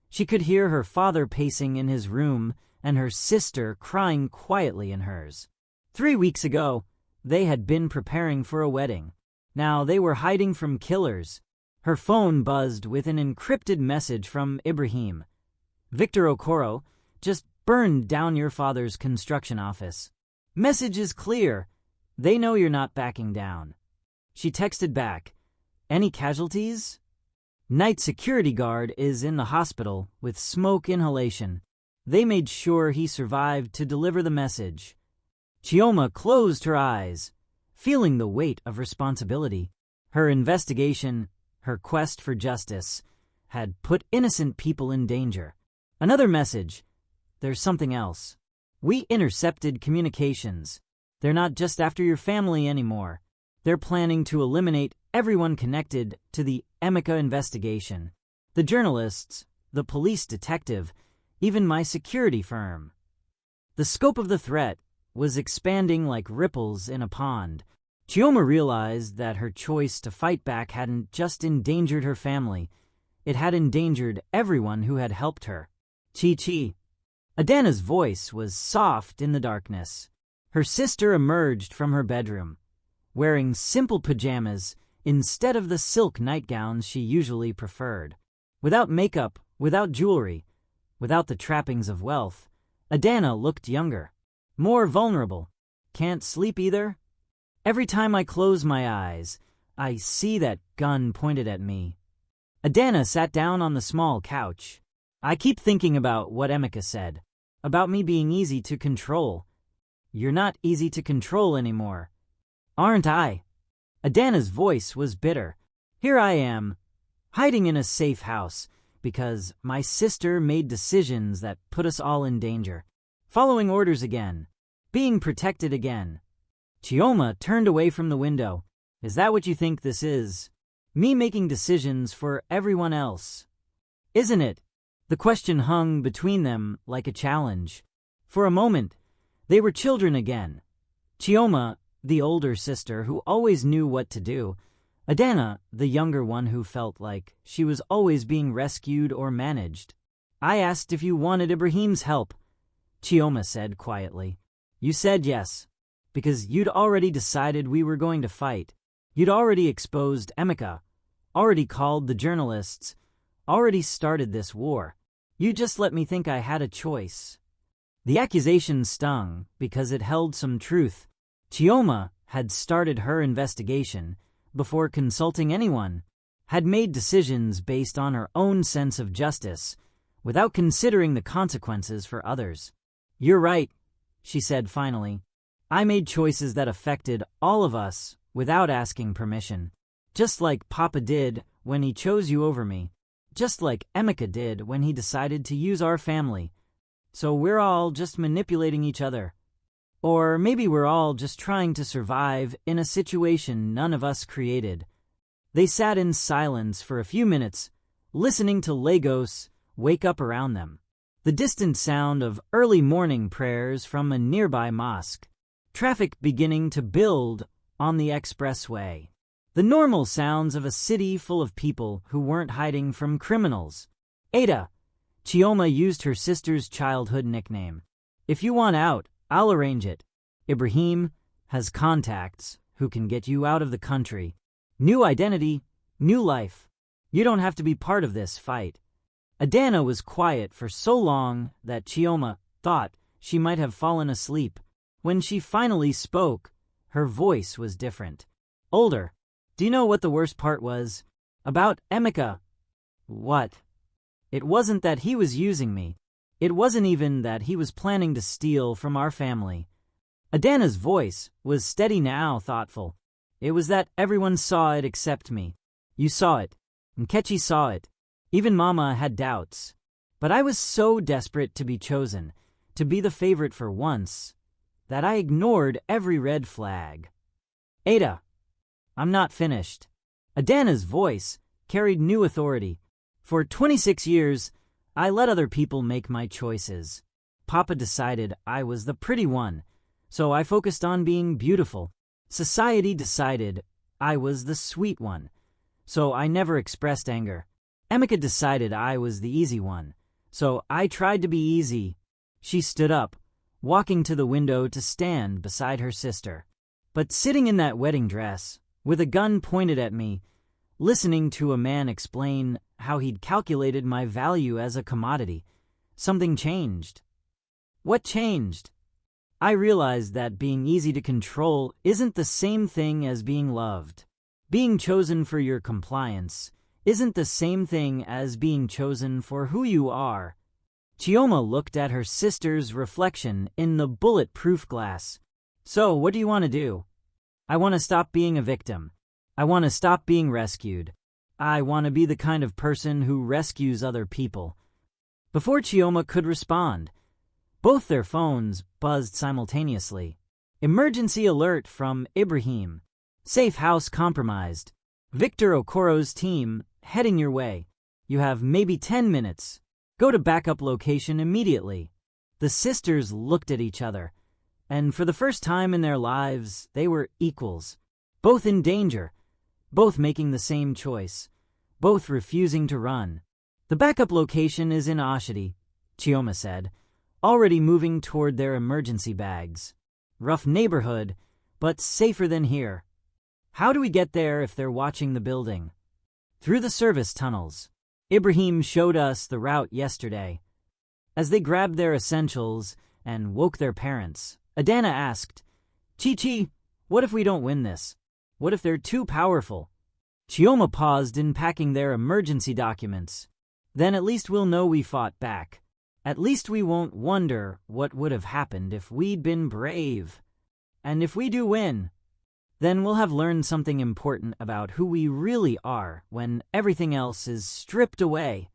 she could hear her father pacing in his room and her sister crying quietly in hers. 3 weeks ago, they had been preparing for a wedding. Now they were hiding from killers. Her phone buzzed with an encrypted message from Ibrahim. "Victor Okoro just burned down your father's construction office. Message is clear. They know you're not backing down." She texted back, "Any casualties?" "Night security guard is in the hospital with smoke inhalation. They made sure he survived to deliver the message." Chioma closed her eyes, feeling the weight of responsibility. Her investigation, her quest for justice, had put innocent people in danger. Another message. "There's something else. We intercepted communications. They're not just after your family anymore. They're planning to eliminate everyone connected to the Emeka investigation. The journalists, the police detective, even my security firm." The scope of the threat was expanding like ripples in a pond. Chioma realized that her choice to fight back hadn't just endangered her family. It had endangered everyone who had helped her. "Chi-Chi." Adana's voice was soft in the darkness. Her sister emerged from her bedroom, wearing simple pajamas instead of the silk nightgowns she usually preferred. Without makeup, without jewelry, without the trappings of wealth, Adana looked younger, more vulnerable. Can't sleep either? Every time I close my eyes, I see that gun pointed at me. Adana sat down on the small couch. I keep thinking about what Emeka said, about me being easy to control. You're not easy to control anymore, aren't I? Adana's voice was bitter. Here I am, hiding in a safe house, because my sister made decisions that put us all in danger. Following orders again. Being protected again. Chioma turned away from the window. Is that what you think this is? Me making decisions for everyone else? Isn't it? The question hung between them like a challenge. For a moment, they were children again. Chioma, the older sister who always knew what to do. Adana, the younger one who felt like she was always being rescued or managed. I asked if you wanted Ibrahim's help, Chioma said quietly. You said yes, because you'd already decided we were going to fight. You'd already exposed Emeka, already called the journalists, already started this war. You just let me think I had a choice. The accusation stung because it held some truth. Chioma had started her investigation before consulting anyone, had made decisions based on her own sense of justice, without considering the consequences for others. You're right, she said finally. I made choices that affected all of us without asking permission. Just like Papa did when he chose you over me. Just like Emeka did when he decided to use our family. So we're all just manipulating each other. Or maybe we're all just trying to survive in a situation none of us created. They sat in silence for a few minutes, listening to Lagos wake up around them. The distant sound of early morning prayers from a nearby mosque. Traffic beginning to build on the expressway. The normal sounds of a city full of people who weren't hiding from criminals. Ada, Chioma used her sister's childhood nickname. If you want out, I'll arrange it. Ibrahim has contacts who can get you out of the country. New identity, new life. You don't have to be part of this fight. Adana was quiet for so long that Chioma thought she might have fallen asleep. When she finally spoke, her voice was different. Older. Do you know what the worst part was? About Emeka. What? It wasn't that he was using me. It wasn't even that he was planning to steal from our family. Adana's voice was steady now, thoughtful. It was that everyone saw it except me. You saw it. Nkechi saw it. Even Mama had doubts. But I was so desperate to be chosen, to be the favorite for once, that I ignored every red flag. Ada, I'm not finished. Adana's voice carried new authority. For 26 years, I let other people make my choices. Papa decided I was the pretty one, so I focused on being beautiful. Society decided I was the sweet one, so I never expressed anger. Emeka decided I was the easy one, so I tried to be easy. She stood up, walking to the window to stand beside her sister. But sitting in that wedding dress, with a gun pointed at me, listening to a man explain how he'd calculated my value as a commodity, something changed. What changed? I realized that being easy to control isn't the same thing as being loved. Being chosen for your compliance isn't the same thing as being chosen for who you are. Chioma looked at her sister's reflection in the bulletproof glass. So, what do you want to do? I want to stop being a victim. I want to stop being rescued. I want to be the kind of person who rescues other people. Before Chioma could respond, both their phones buzzed simultaneously. Emergency alert from Ibrahim. Safe house compromised. Victor Okoro's team heading your way. You have maybe 10 minutes. Go to backup location immediately. The sisters looked at each other, and for the first time in their lives, they were equals. Both in danger, both making the same choice, both refusing to run. The backup location is in Oshodi, Chioma said, already moving toward their emergency bags. Rough neighborhood, but safer than here. How do we get there if they're watching the building? Through the service tunnels. Ibrahim showed us the route yesterday. As they grabbed their essentials and woke their parents, Adana asked, Chi-Chi, what if we don't win this? What if they're too powerful? Chioma paused in packing their emergency documents. Then at least we'll know we fought back. At least we won't wonder what would have happened if we'd been brave. And if we do win, then we'll have learned something important about who we really are when everything else is stripped away.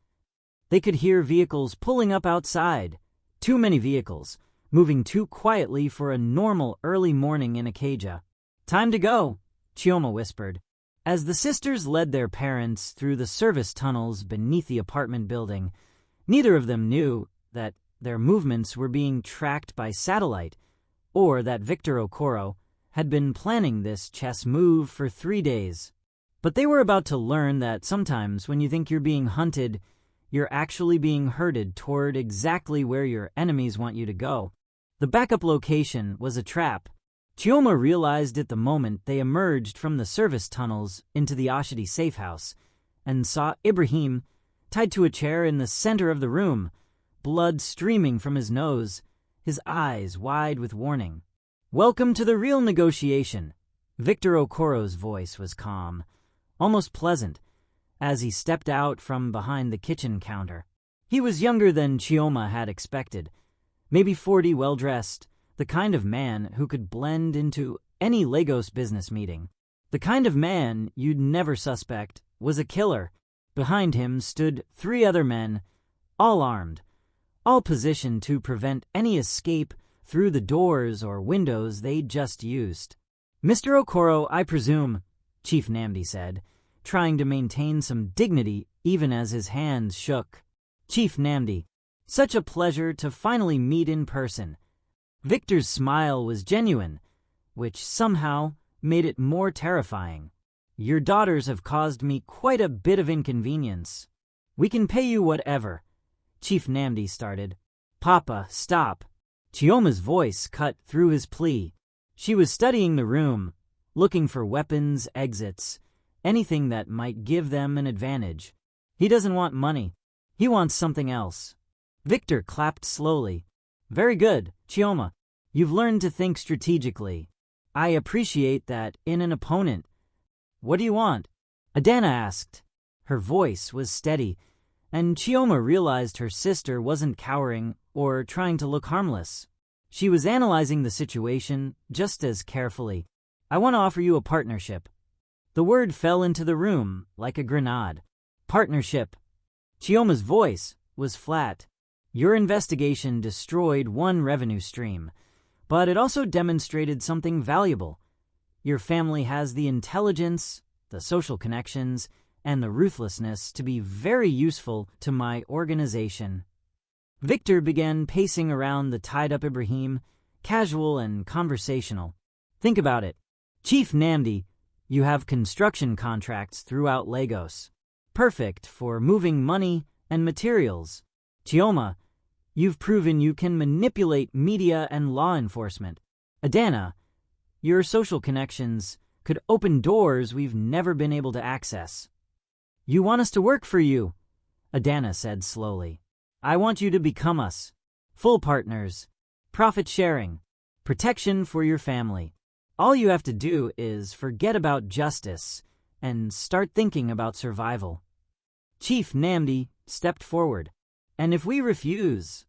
They could hear vehicles pulling up outside. Too many vehicles, moving too quietly for a normal early morning in Acadia. Time to go, Chioma whispered. As the sisters led their parents through the service tunnels beneath the apartment building, neither of them knew that their movements were being tracked by satellite, or that Victor Okoro had been planning this chess move for 3 days. But they were about to learn that sometimes when you think you're being hunted, you're actually being herded toward exactly where your enemies want you to go. The backup location was a trap. Chioma realized it the moment they emerged from the service tunnels into the Ashadi safe house and saw Ibrahim tied to a chair in the center of the room, blood streaming from his nose, his eyes wide with warning. Welcome to the real negotiation. Victor Okoro's voice was calm, almost pleasant, as he stepped out from behind the kitchen counter. He was younger than Chioma had expected, maybe 40, well-dressed, the kind of man who could blend into any Lagos business meeting. The kind of man you'd never suspect was a killer. Behind him stood 3 other men, all armed, all positioned to prevent any escape through the doors or windows they'd just used. Mr. Okoro, I presume, Chief Namdi said, trying to maintain some dignity even as his hands shook. Chief Namdi, such a pleasure to finally meet in person. Victor's smile was genuine, which somehow made it more terrifying. Your daughters have caused me quite a bit of inconvenience. We can pay you whatever. Chief Namdi started. Papa, stop. Chioma's voice cut through his plea. She was studying the room, looking for weapons, exits, anything that might give them an advantage. He doesn't want money. He wants something else. Victor clapped slowly. Very good, Chioma. You've learned to think strategically. I appreciate that in an opponent. What do you want? Adana asked. Her voice was steady, and Chioma realized her sister wasn't cowering or trying to look harmless. She was analyzing the situation just as carefully. I want to offer you a partnership. The word fell into the room like a grenade. Partnership. Chioma's voice was flat. Your investigation destroyed one revenue stream, but it also demonstrated something valuable. Your family has the intelligence, the social connections, and the ruthlessness to be very useful to my organization. Victor began pacing around the tied-up Ibrahim, casual and conversational. Think about it. Chief Namdi, you have construction contracts throughout Lagos. Perfect for moving money and materials. Chioma, you've proven you can manipulate media and law enforcement. Adana, your social connections could open doors we've never been able to access. You want us to work for you, Adana said slowly. I want you to become us. Full partners, profit sharing, protection for your family. All you have to do is forget about justice and start thinking about survival. Chief Namdi stepped forward. And if we refuse?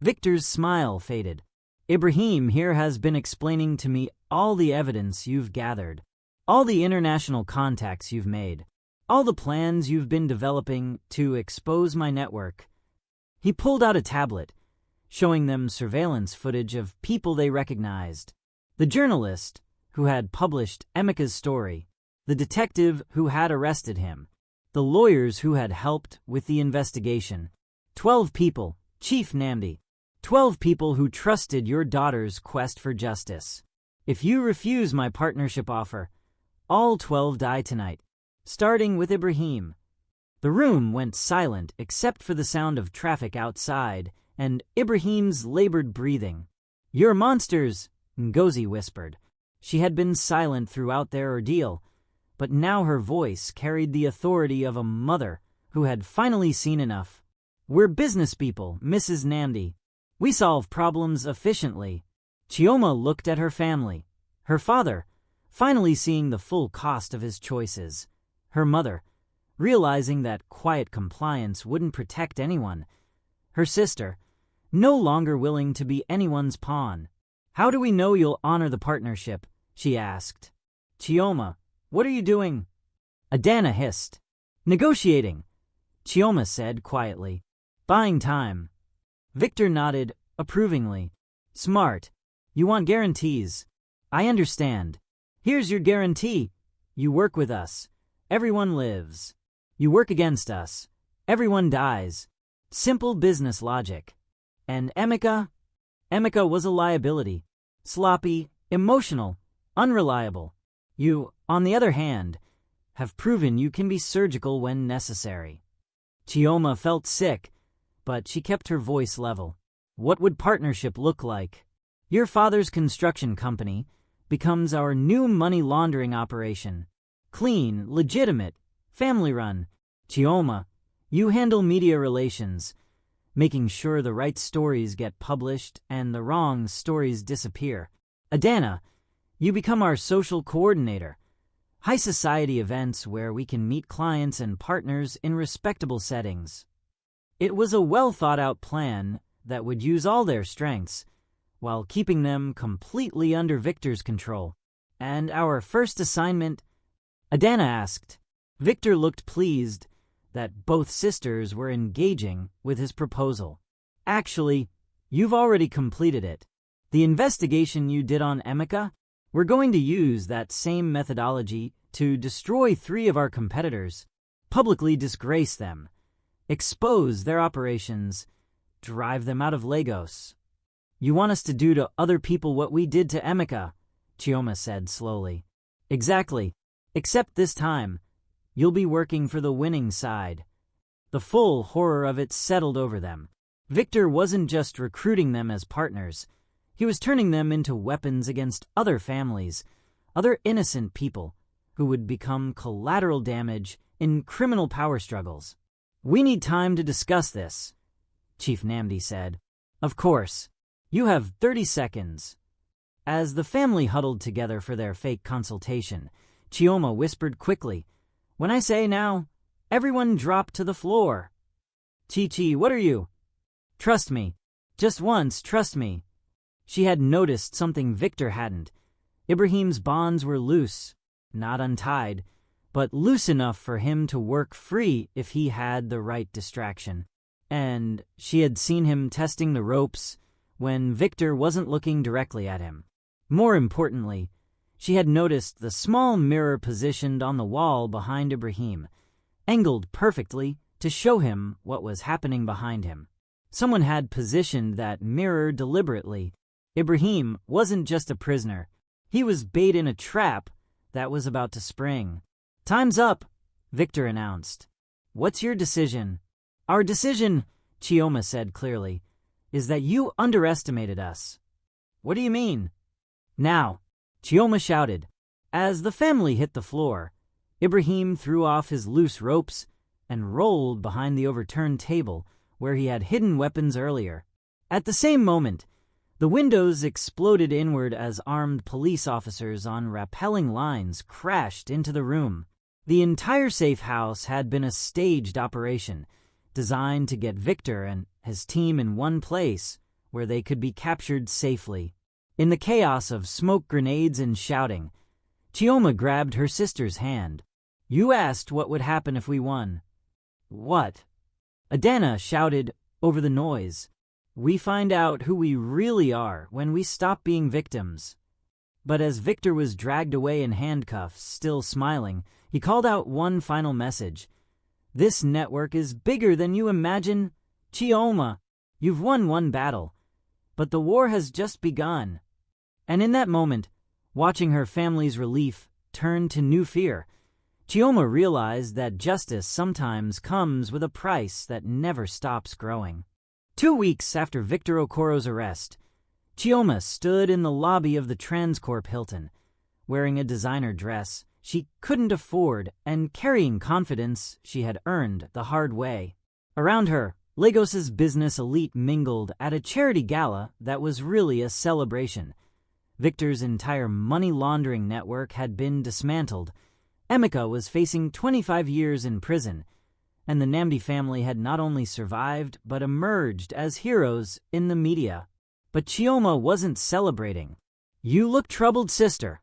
Victor's smile faded. Ibrahim here has been explaining to me all the evidence you've gathered, all the international contacts you've made, all the plans you've been developing to expose my network. He pulled out a tablet, showing them surveillance footage of people they recognized. The journalist who had published Emeka's story, the detective who had arrested him, the lawyers who had helped with the investigation. 12 people, Chief Namdi. 12 people who trusted your daughter's quest for justice. If you refuse my partnership offer, all 12 die tonight, starting with Ibrahim. The room went silent except for the sound of traffic outside and Ibrahim's labored breathing. You're monsters, Ngozi whispered. She had been silent throughout their ordeal, but now her voice carried the authority of a mother who had finally seen enough. "We're business people, Mrs. Namdi. We solve problems efficiently." Chioma looked at her family. Her father, finally seeing the full cost of his choices. Her mother, realizing that quiet compliance wouldn't protect anyone. Her sister, no longer willing to be anyone's pawn. "How do we know you'll honor the partnership?" she asked. "Chioma, what are you doing?" Adana hissed. "Negotiating," Chioma said quietly. "Buying time." Victor nodded approvingly. "Smart. You want guarantees. I understand. Here's your guarantee. You work with us. Everyone lives. You work against us. Everyone dies. Simple business logic." And Emeka? Emeka was a liability. Sloppy, emotional, unreliable. You, on the other hand, have proven you can be surgical when necessary. Chioma felt sick, but she kept her voice level. "What would partnership look like? Your father's construction company becomes our new money laundering operation. Clean, legitimate, family-run. Chioma, you handle media relations, making sure the right stories get published and the wrong stories disappear. Adana, you become our social coordinator. High society events where we can meet clients and partners in respectable settings." It was a well-thought-out plan that would use all their strengths, while keeping them completely under Victor's control. "And our first assignment?" Adana asked. Victor looked pleased that both sisters were engaging with his proposal. "Actually, you've already completed it. The investigation you did on Emeka, we're going to use that same methodology to destroy 3 of our competitors, publicly disgrace them, expose their operations, drive them out of Lagos." "You want us to do to other people what we did to Emeka," Chioma said slowly. "Exactly, except this time, you'll be working for the winning side." The full horror of it settled over them. Victor wasn't just recruiting them as partners. He was turning them into weapons against other families, other innocent people, who would become collateral damage in criminal power struggles. "We need time to discuss this," Chief Namdi said. "Of course. You have 30 seconds. As the family huddled together for their fake consultation, Chioma whispered quickly, "When I say now, everyone drop to the floor." "Chi-Chi, what are you?" "Trust me. Just once, trust me." She had noticed something Victor hadn't. Ibrahim's bonds were loose, not untied, but loose enough for him to work free if he had the right distraction. And she had seen him testing the ropes when Victor wasn't looking directly at him. More importantly, she had noticed the small mirror positioned on the wall behind Ibrahim, angled perfectly to show him what was happening behind him. Someone had positioned that mirror deliberately. Ibrahim wasn't just a prisoner. He was bait in a trap that was about to spring. "Time's up," Victor announced. "What's your decision?" "Our decision," Chioma said clearly, "is that you underestimated us." "What do you mean?" "Now," Chioma shouted. As the family hit the floor, Ibrahim threw off his loose ropes and rolled behind the overturned table where he had hidden weapons earlier. At the same moment, the windows exploded inward as armed police officers on rappelling lines crashed into the room. The entire safe house had been a staged operation, designed to get Victor and his team in one place where they could be captured safely. In the chaos of smoke grenades and shouting, Chioma grabbed her sister's hand. "You asked what would happen if we won." "What?" Adana shouted over the noise. "We find out who we really are when we stop being victims." But as Victor was dragged away in handcuffs, still smiling, he called out one final message. "This network is bigger than you imagine. Chioma, you've won one battle, but the war has just begun." And in that moment, watching her family's relief turn to new fear, Chioma realized that justice sometimes comes with a price that never stops growing. 2 weeks after Victor Okoro's arrest, Chioma stood in the lobby of the Transcorp Hilton, wearing a designer dress she couldn't afford and carrying confidence she had earned the hard way. Around her, Lagos's business elite mingled at a charity gala that was really a celebration. Victor's entire money laundering network had been dismantled. Emeka was facing 25 years in prison, and the Namdi family had not only survived but emerged as heroes in the media. But Chioma wasn't celebrating. "You look troubled, sister,"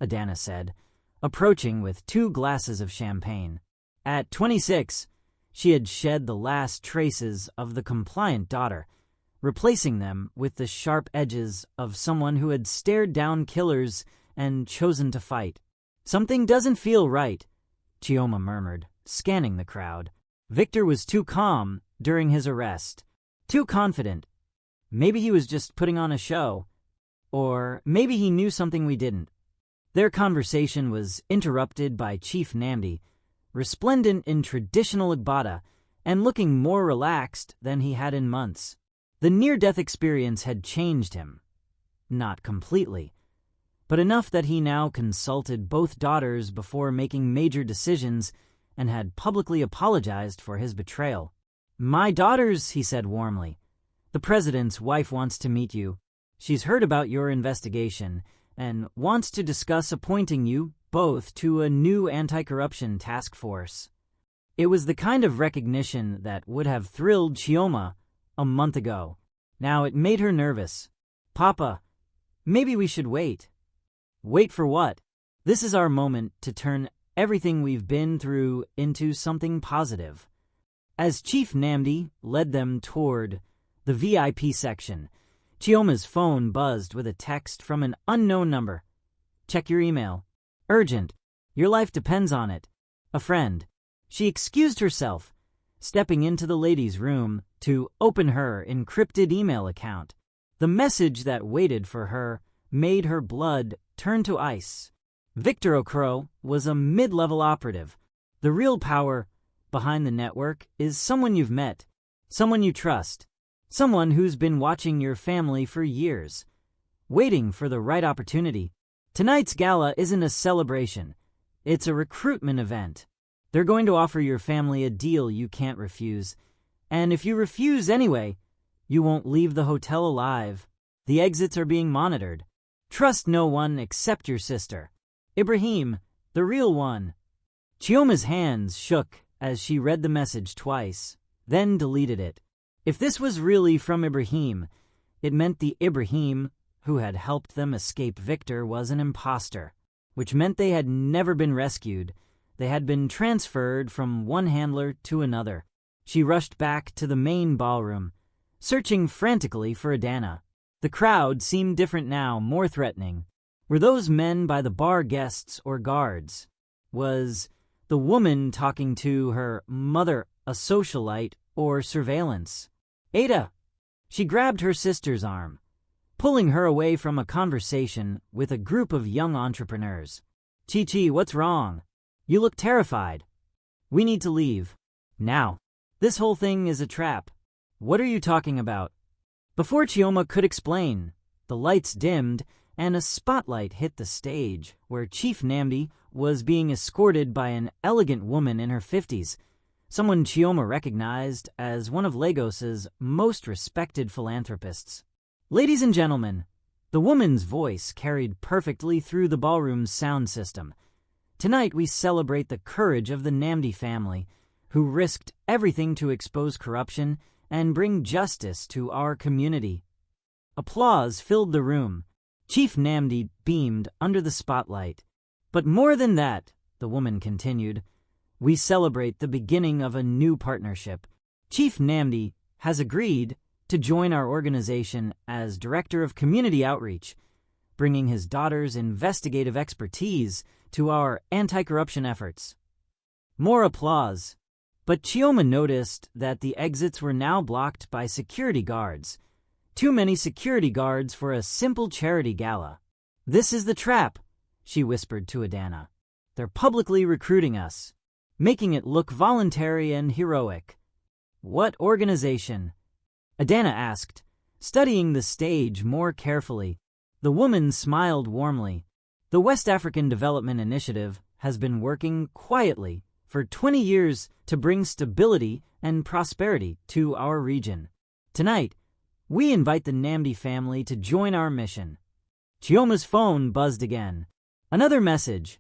Adana said, approaching with 2 glasses of champagne. At 26, she had shed the last traces of the compliant daughter, replacing them with the sharp edges of someone who had stared down killers and chosen to fight. "Something doesn't feel right," Chioma murmured, scanning the crowd. Victor was too calm during his arrest, too confident. Maybe he was just putting on a show, or maybe he knew something we didn't. Their conversation was interrupted by Chief Namdi, resplendent in traditional Igbada and looking more relaxed than he had in months. The near-death experience had changed him. Not completely, but enough that he now consulted both daughters before making major decisions and had publicly apologized for his betrayal. "My daughters," he said warmly, "the president's wife wants to meet you. She's heard about your investigation and wants to discuss appointing you both to a new anti-corruption task force." It was the kind of recognition that would have thrilled Chioma a month ago. Now it made her nervous. "Papa, maybe we should wait." "Wait for what? This is our moment to turn everything we've been through into something positive." As Chief Namdi led them toward the VIP section, Chioma's phone buzzed with a text from an unknown number. "Check your email. Urgent. Your life depends on it. A friend." She excused herself, stepping into the ladies' room to open her encrypted email account. The message that waited for her made her blood turn to ice. Victor Okro was a mid-level operative. The real power behind the network is someone you've met, someone you trust, someone who's been watching your family for years, waiting for the right opportunity. Tonight's gala isn't a celebration. It's a recruitment event. They're going to offer your family a deal you can't refuse. And if you refuse anyway, you won't leave the hotel alive. The exits are being monitored. Trust no one except your sister. Ibrahim, the real one. Chioma's hands shook as she read the message twice, then deleted it. If this was really from Ibrahim, it meant the Ibrahim who had helped them escape Victor was an imposter, which meant they had never been rescued. They had been transferred from one handler to another. She rushed back to the main ballroom, searching frantically for Adana. The crowd seemed different now, more threatening. Were those men by the bar guests or guards? Was the woman talking to her mother a socialite or surveillance? "Ada!" She grabbed her sister's arm, pulling her away from a conversation with a group of young entrepreneurs. "Chi-Chi, what's wrong? You look terrified. We need to leave. Now. This whole thing is a trap." "What are you talking about?" Before Chioma could explain, the lights dimmed and a spotlight hit the stage where Chief Namdi was being escorted by an elegant woman in her 50s, someone Chioma recognized as one of Lagos's most respected philanthropists. "Ladies and gentlemen," the woman's voice carried perfectly through the ballroom's sound system. "Tonight we celebrate the courage of the Namdi family, who risked everything to expose corruption and bring justice to our community." Applause filled the room. Chief Namdi beamed under the spotlight. "But more than that," the woman continued, "we celebrate the beginning of a new partnership. Chief Namdi has agreed to join our organization as Director of Community Outreach, bringing his daughter's investigative expertise to our anti-corruption efforts." More applause. But Chioma noticed that the exits were now blocked by security guards. Too many security guards for a simple charity gala. "This is the trap," she whispered to Adana. "They're publicly recruiting us, making it look voluntary and heroic." "What organization?" Adana asked, studying the stage more carefully. The woman smiled warmly. The West African Development Initiative has been working quietly for 20 years to bring stability and prosperity to our region. Tonight, we invite the Namdi family to join our mission. Chioma's phone buzzed again. Another message.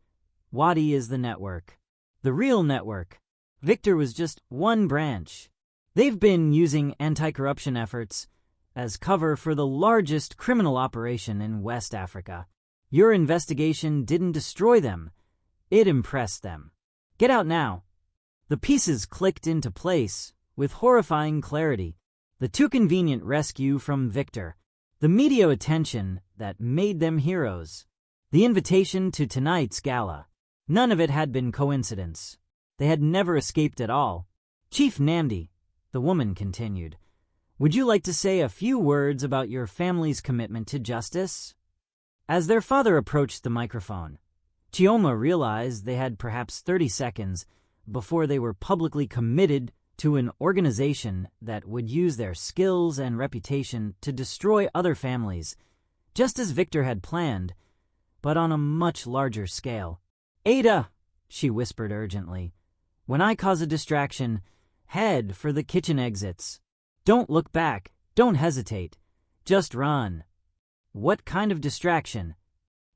Wadi is the network. The real network. Victor was just one branch. They've been using anti-corruption efforts as cover for the largest criminal operation in West Africa. Your investigation didn't destroy them. It impressed them. Get out now. The pieces clicked into place with horrifying clarity. The too convenient rescue from Victor. The media attention that made them heroes. The invitation to tonight's gala. None of it had been coincidence. They had never escaped at all. Chief Namdi, the woman continued, would you like to say a few words about your family's commitment to justice? As their father approached the microphone, Chioma realized they had perhaps 30 seconds before they were publicly committed to an organization that would use their skills and reputation to destroy other families, just as Victor had planned, but on a much larger scale. Ada, she whispered urgently, when I cause a distraction, head for the kitchen exits. Don't look back, don't hesitate, just run. What kind of distraction?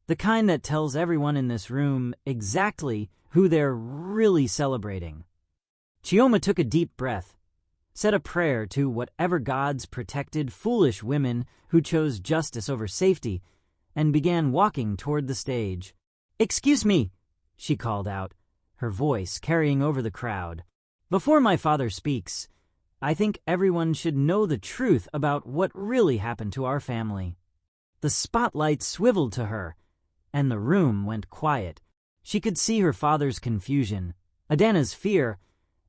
The kind that tells everyone in this room exactly who they're really celebrating. Chioma took a deep breath, said a prayer to whatever gods protected foolish women who chose justice over safety, and began walking toward the stage. Excuse me, she called out, her voice carrying over the crowd. Before my father speaks, I think everyone should know the truth about what really happened to our family. The spotlight swiveled to her, and the room went quiet. She could see her father's confusion, Adana's fear,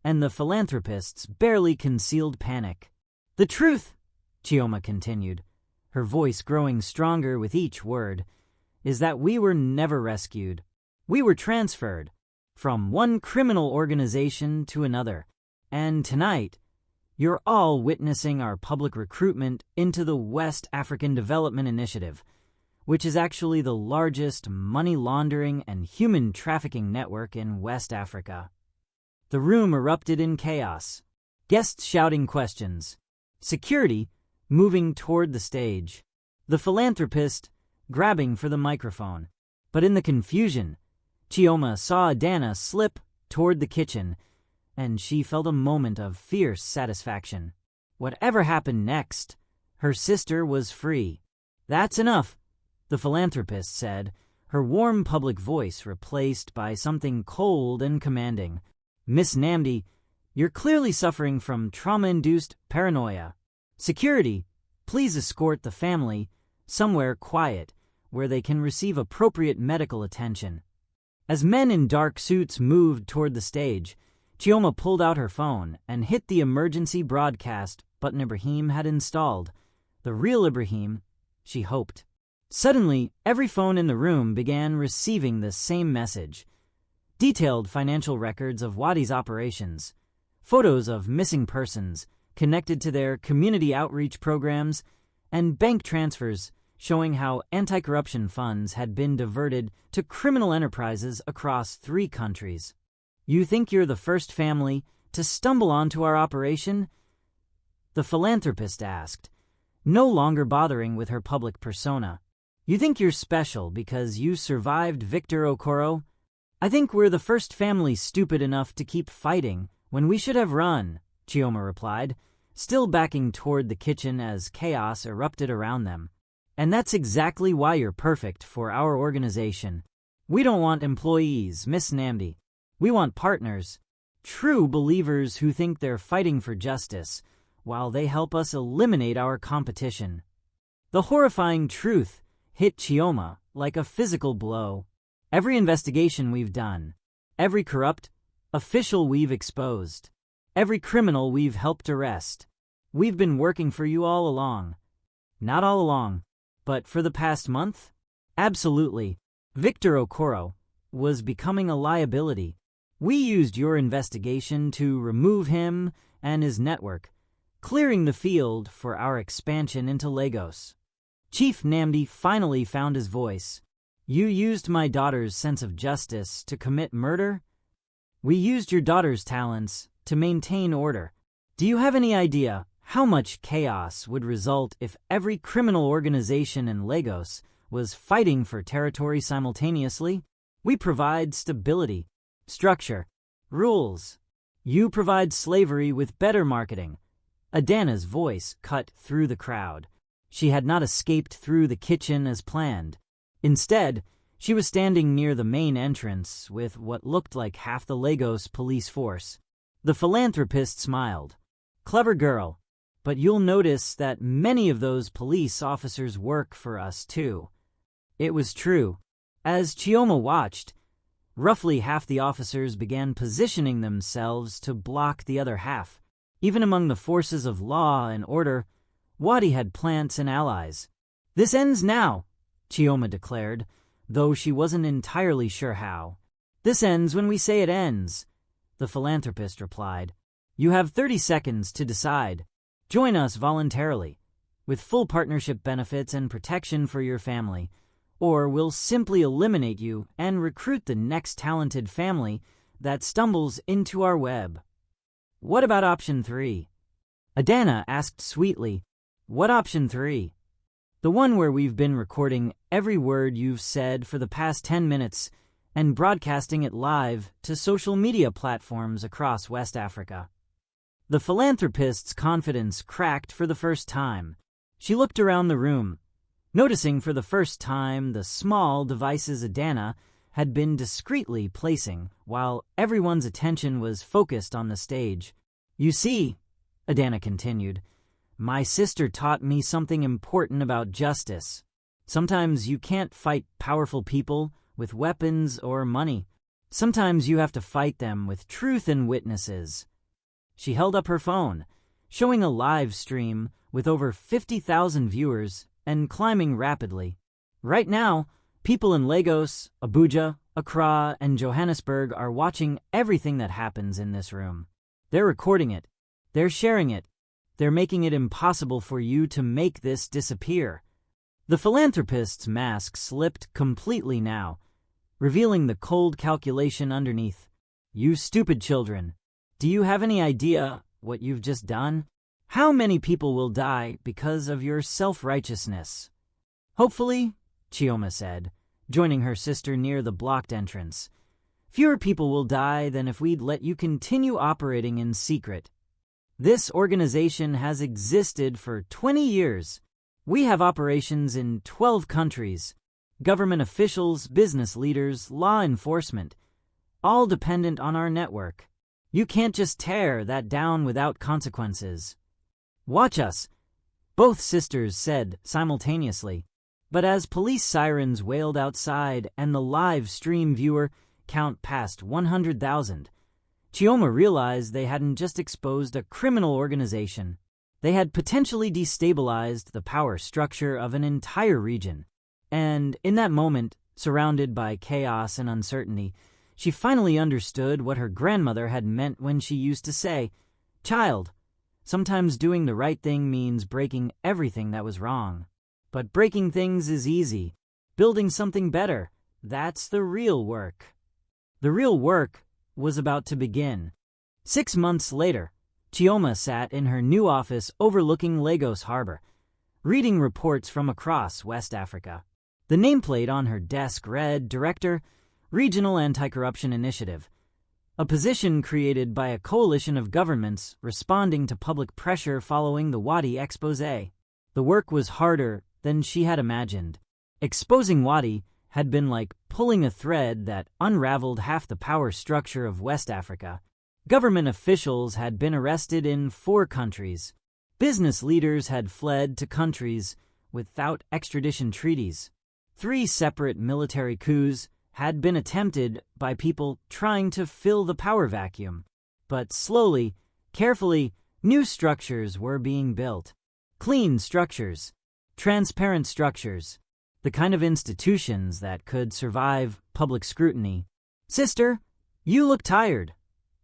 and the philanthropist's barely concealed panic. The truth, Chioma continued, her voice growing stronger with each word, is that we were never rescued. We were transferred from one criminal organization to another, and tonight, you're all witnessing our public recruitment into the West African Development Initiative, which is actually the largest money laundering and human trafficking network in West Africa. The room erupted in chaos, guests shouting questions, security moving toward the stage, the philanthropist grabbing for the microphone. But in the confusion, Chioma saw Adana slip toward the kitchen, and she felt a moment of fierce satisfaction. Whatever happened next, her sister was free. That's enough, the philanthropist said, her warm public voice replaced by something cold and commanding. Miss Namdi, you're clearly suffering from trauma-induced paranoia. Security, please escort the family somewhere quiet where they can receive appropriate medical attention. As men in dark suits moved toward the stage, Chioma pulled out her phone and hit the emergency broadcast button Ibrahim had installed. The real Ibrahim, she hoped. Suddenly, every phone in the room began receiving the same message. Detailed financial records of Wadi's operations, photos of missing persons connected to their community outreach programs, and bank transfers showing how anti-corruption funds had been diverted to criminal enterprises across 3 countries. You think you're the first family to stumble onto our operation? The philanthropist asked, no longer bothering with her public persona. You think you're special because you survived Victor Okoro? I think we're the first family stupid enough to keep fighting when we should have run, Chioma replied, still backing toward the kitchen as chaos erupted around them. And that's exactly why you're perfect for our organization. We don't want employees, Miss Namdi. We want partners, true believers who think they're fighting for justice while they help us eliminate our competition. The horrifying truth hit Chioma like a physical blow. Every investigation we've done, every corrupt official we've exposed, every criminal we've helped arrest, we've been working for you all along. Not all along, but for the past month? Absolutely. Victor Okoro was becoming a liability. We used your investigation to remove him and his network, clearing the field for our expansion into Lagos. Chief Namdi finally found his voice. You used my daughter's sense of justice to commit murder? We used your daughter's talents to maintain order. Do you have any idea how much chaos would result if every criminal organization in Lagos was fighting for territory simultaneously? We provide stability, structure, rules. You provide slavery with better marketing. Adana's voice cut through the crowd. She had not escaped through the kitchen as planned. Instead, she was standing near the main entrance with what looked like half the Lagos police force. The philanthropist smiled. Clever girl, but you'll notice that many of those police officers work for us too. It was true. As Chioma watched, roughly half the officers began positioning themselves to block the other half. Even among the forces of law and order, Wadi had plants and allies. This ends now, Chioma declared, though she wasn't entirely sure how. This ends when we say it ends, the philanthropist replied. You have 30 seconds to decide. Join us voluntarily, with full partnership benefits and protection for your family, or we'll simply eliminate you and recruit the next talented family that stumbles into our web. What about option 3? Adana asked sweetly. What option 3? The one where we've been recording every word you've said for the past 10 minutes and broadcasting it live to social media platforms across West Africa. The philanthropist's confidence cracked for the first time. She looked around the room, noticing for the first time the small devices Adana had been discreetly placing while everyone's attention was focused on the stage. You see, Adana continued, my sister taught me something important about justice. Sometimes you can't fight powerful people with weapons or money. Sometimes you have to fight them with truth and witnesses. She held up her phone, showing a live stream with over 50,000 viewers and climbing rapidly. Right now, people in Lagos, Abuja, Accra, and Johannesburg are watching everything that happens in this room. They're recording it. They're sharing it. They're making it impossible for you to make this disappear. The philanthropist's mask slipped completely now, revealing the cold calculation underneath. You stupid children. Do you have any idea what you've just done? How many people will die because of your self-righteousness? Hopefully, Chioma said, joining her sister near the blocked entrance. Fewer people will die than if we'd let you continue operating in secret. This organization has existed for 20 years. We have operations in 12 countries. Government officials, business leaders, law enforcement, all dependent on our network. You can't just tear that down without consequences. Watch us, both sisters said simultaneously. But as police sirens wailed outside and the live stream viewer count passed 100,000, Chioma realized they hadn't just exposed a criminal organization. They had potentially destabilized the power structure of an entire region. And in that moment, surrounded by chaos and uncertainty, she finally understood what her grandmother had meant when she used to say, "Child, sometimes doing the right thing means breaking everything that was wrong. But breaking things is easy. Building something better, that's the real work." The real work was about to begin. 6 months later, Chioma sat in her new office overlooking Lagos Harbor, reading reports from across West Africa. The nameplate on her desk read Director, Regional Anti-Corruption Initiative, a position created by a coalition of governments responding to public pressure following the Wadi exposé. The work was harder than she had imagined. Exposing Wadi had been like pulling a thread that unraveled half the power structure of West Africa. Government officials had been arrested in 4 countries. Business leaders had fled to countries without extradition treaties. 3 separate military coups had been attempted by people trying to fill the power vacuum. But slowly, carefully, new structures were being built. Clean structures, transparent structures, the kind of institutions that could survive public scrutiny. "Sister, you look tired,"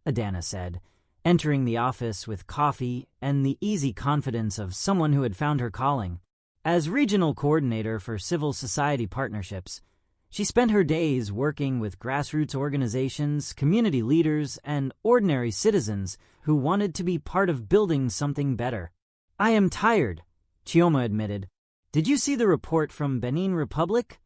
Adana said, entering the office with coffee and the easy confidence of someone who had found her calling. As regional coordinator for civil society partnerships, She spent her days working with grassroots organizations, community leaders, and ordinary citizens who wanted to be part of building something better. "I am tired," Chioma admitted. "Did you see the report from Benin Republic?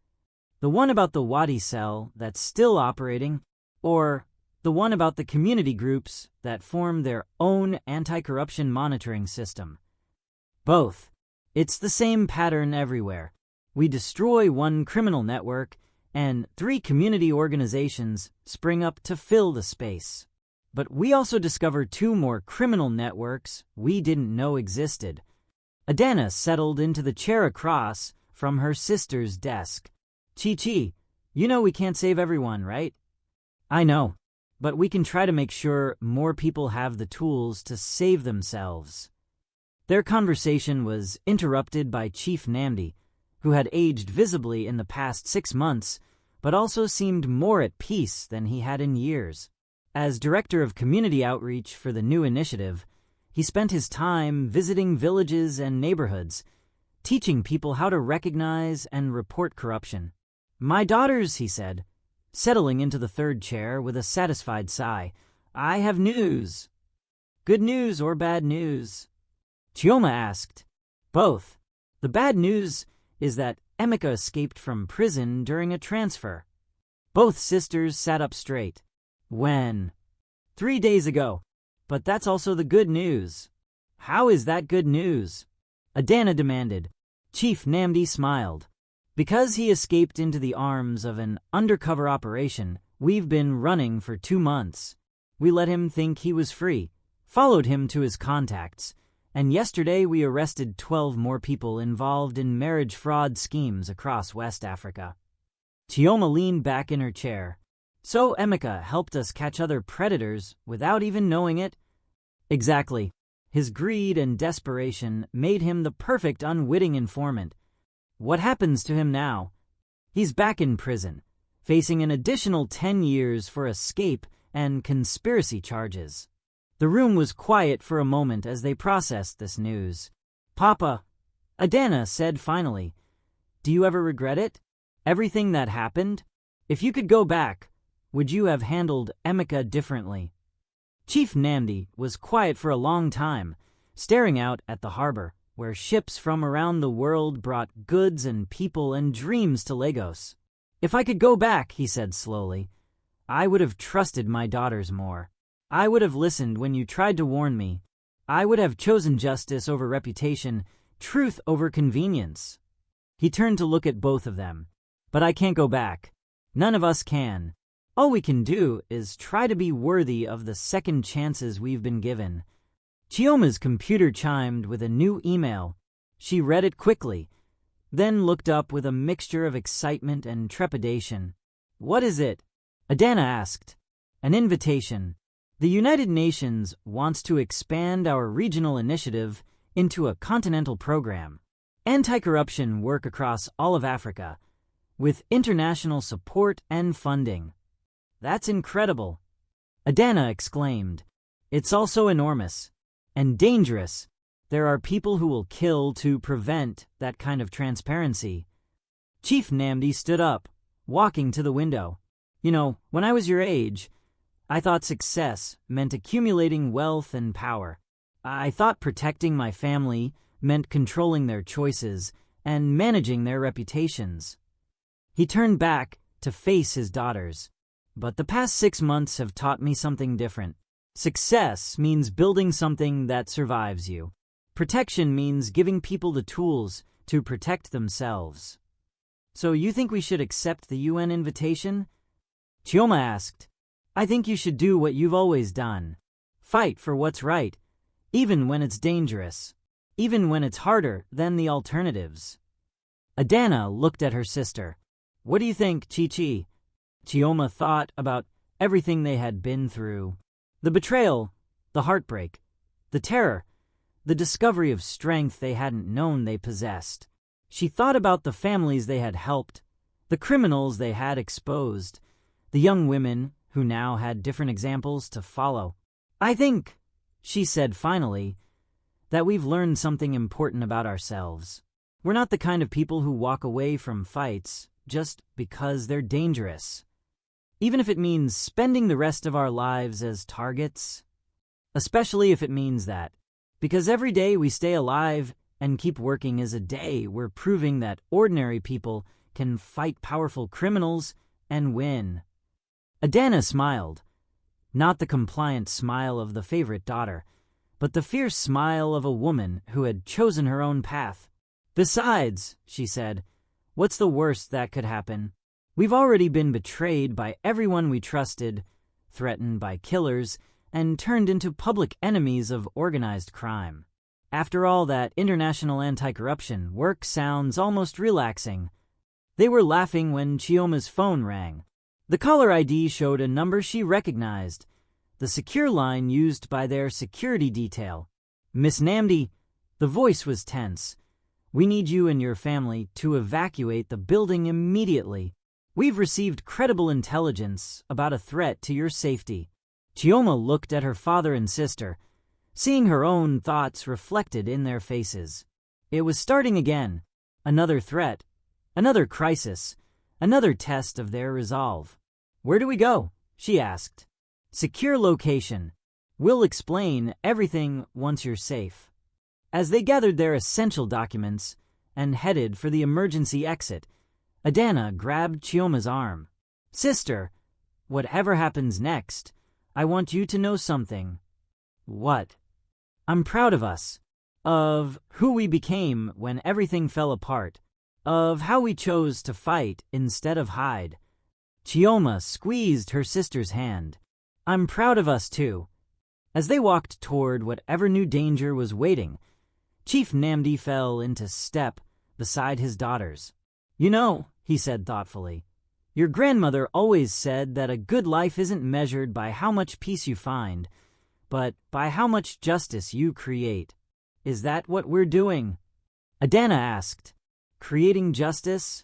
The one about the Wadi cell that's still operating, or the one about the community groups that form their own anti-corruption monitoring system?" "Both. It's the same pattern everywhere. We destroy one criminal network, and 3 community organizations spring up to fill the space. But we also discover 2 more criminal networks we didn't know existed." Adana settled into the chair across from her sister's desk. "Chi-Chi, you know we can't save everyone, right?" "I know, but we can try to make sure more people have the tools to save themselves." Their conversation was interrupted by Chief Namdi, who had aged visibly in the past 6 months, but also seemed more at peace than he had in years. As director of community outreach for the new initiative, he spent his time visiting villages and neighborhoods, teaching people how to recognize and report corruption. "My daughters," he said, settling into the 3rd chair with a satisfied sigh, "I have news." "Good news or bad news?" Chioma asked. "Both. The bad news is that Emeka escaped from prison during a transfer." Both sisters sat up straight. "When?" "3 days ago. But that's also the good news." "How is that good news?" Adana demanded. Chief Namdi smiled. "Because he escaped into the arms of an undercover operation we've been running for 2 months. We let him think he was free, followed him to his contacts, and yesterday we arrested 12 more people involved in marriage fraud schemes across West Africa." Chioma leaned back in her chair. "So Emeka helped us catch other predators without even knowing it?" "Exactly. His greed and desperation made him the perfect unwitting informant. What happens to him now?" "He's back in prison, facing an additional 10 years for escape and conspiracy charges." The room was quiet for a moment as they processed this news. "Papa," Adana said finally, "do you ever regret it? Everything that happened? If you could go back, would you have handled Emeka differently?" Chief Namdi was quiet for a long time, staring out at the harbor, where ships from around the world brought goods and people and dreams to Lagos. "If I could go back," he said slowly, "I would have trusted my daughters more. I would have listened when you tried to warn me. I would have chosen justice over reputation, truth over convenience." He turned to look at both of them. "But I can't go back. None of us can. All we can do is try to be worthy of the second chances we've been given." Chioma's computer chimed with a new email. She read it quickly, then looked up with a mixture of excitement and trepidation. "What is it?" Adana asked. "An invitation. The United Nations wants to expand our regional initiative into a continental program. Anti-corruption work across all of Africa, with international support and funding." "That's incredible," Adana exclaimed. "It's also enormous. And dangerous. There are people who will kill to prevent that kind of transparency." Chief Namdi stood up, walking to the window. "You know, when I was your age, I thought success meant accumulating wealth and power. I thought protecting my family meant controlling their choices and managing their reputations." He turned back to face his daughters. "But the past 6 months have taught me something different. Success means building something that survives you. Protection means giving people the tools to protect themselves." "So you think we should accept the UN invitation?" Chioma asked. "I think you should do what you've always done. Fight for what's right, even when it's dangerous, even when it's harder than the alternatives." Adana looked at her sister. "What do you think, Chi-Chi?" Chioma thought about everything they had been through. The betrayal, the heartbreak, the terror, the discovery of strength they hadn't known they possessed. She thought about the families they had helped, the criminals they had exposed, the young women who now had different examples to follow. "I think," she said finally, "that we've learned something important about ourselves. We're not the kind of people who walk away from fights just because they're dangerous. Even if it means spending the rest of our lives as targets. Especially if it means that. Because every day we stay alive and keep working is a day we're proving that ordinary people can fight powerful criminals and win. Adana smiled. Not the compliant smile of the favorite daughter, but the fierce smile of a woman who had chosen her own path. Besides, she said, what's the worst that could happen? We've already been betrayed by everyone we trusted, threatened by killers, and turned into public enemies of organized crime. After all that international anti-corruption work sounds almost relaxing. They were laughing when Chioma's phone rang. The caller ID showed a number she recognized, the secure line used by their security detail. Miss Namdi, the voice was tense. We need you and your family to evacuate the building immediately. We've received credible intelligence about a threat to your safety. Chioma looked at her father and sister, seeing her own thoughts reflected in their faces. It was starting again. Another threat, another crisis, another test of their resolve. Where do we go? She asked. Secure location. We'll explain everything once you're safe. As they gathered their essential documents and headed for the emergency exit, Adana grabbed Chioma's arm. Sister, whatever happens next, I want you to know something. What? I'm proud of us. Of who we became when everything fell apart. Of how we chose to fight instead of hide. Chioma squeezed her sister's hand. I'm proud of us too. As they walked toward whatever new danger was waiting, Chief Namdi fell into step beside his daughters. You know, he said thoughtfully, your grandmother always said that a good life isn't measured by how much peace you find, but by how much justice you create. Is that what we're doing? Adana asked. Creating justice?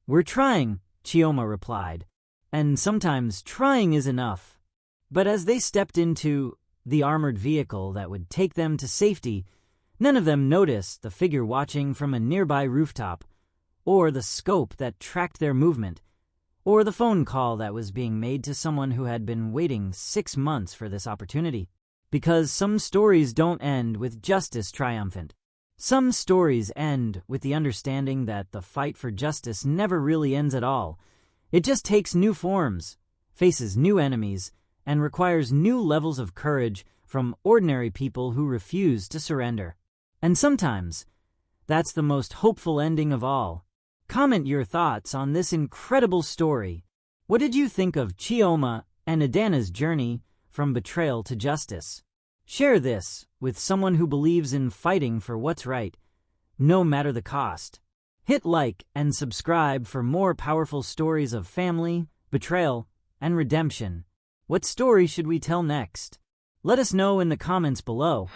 We're trying, Chioma replied, and sometimes trying is enough. But as they stepped into the armored vehicle that would take them to safety, none of them noticed the figure watching from a nearby rooftop, or the scope that tracked their movement, or the phone call that was being made to someone who had been waiting 6 months for this opportunity. Because some stories don't end with justice triumphant. Some stories end with the understanding that the fight for justice never really ends at all. It just takes new forms, faces new enemies, and requires new levels of courage from ordinary people who refuse to surrender. And sometimes, that's the most hopeful ending of all. Comment your thoughts on this incredible story. What did you think of Chioma and Adana's journey from betrayal to justice? Share this with someone who believes in fighting for what's right, no matter the cost. Hit like and subscribe for more powerful stories of family, betrayal, and redemption. What story should we tell next? Let us know in the comments below.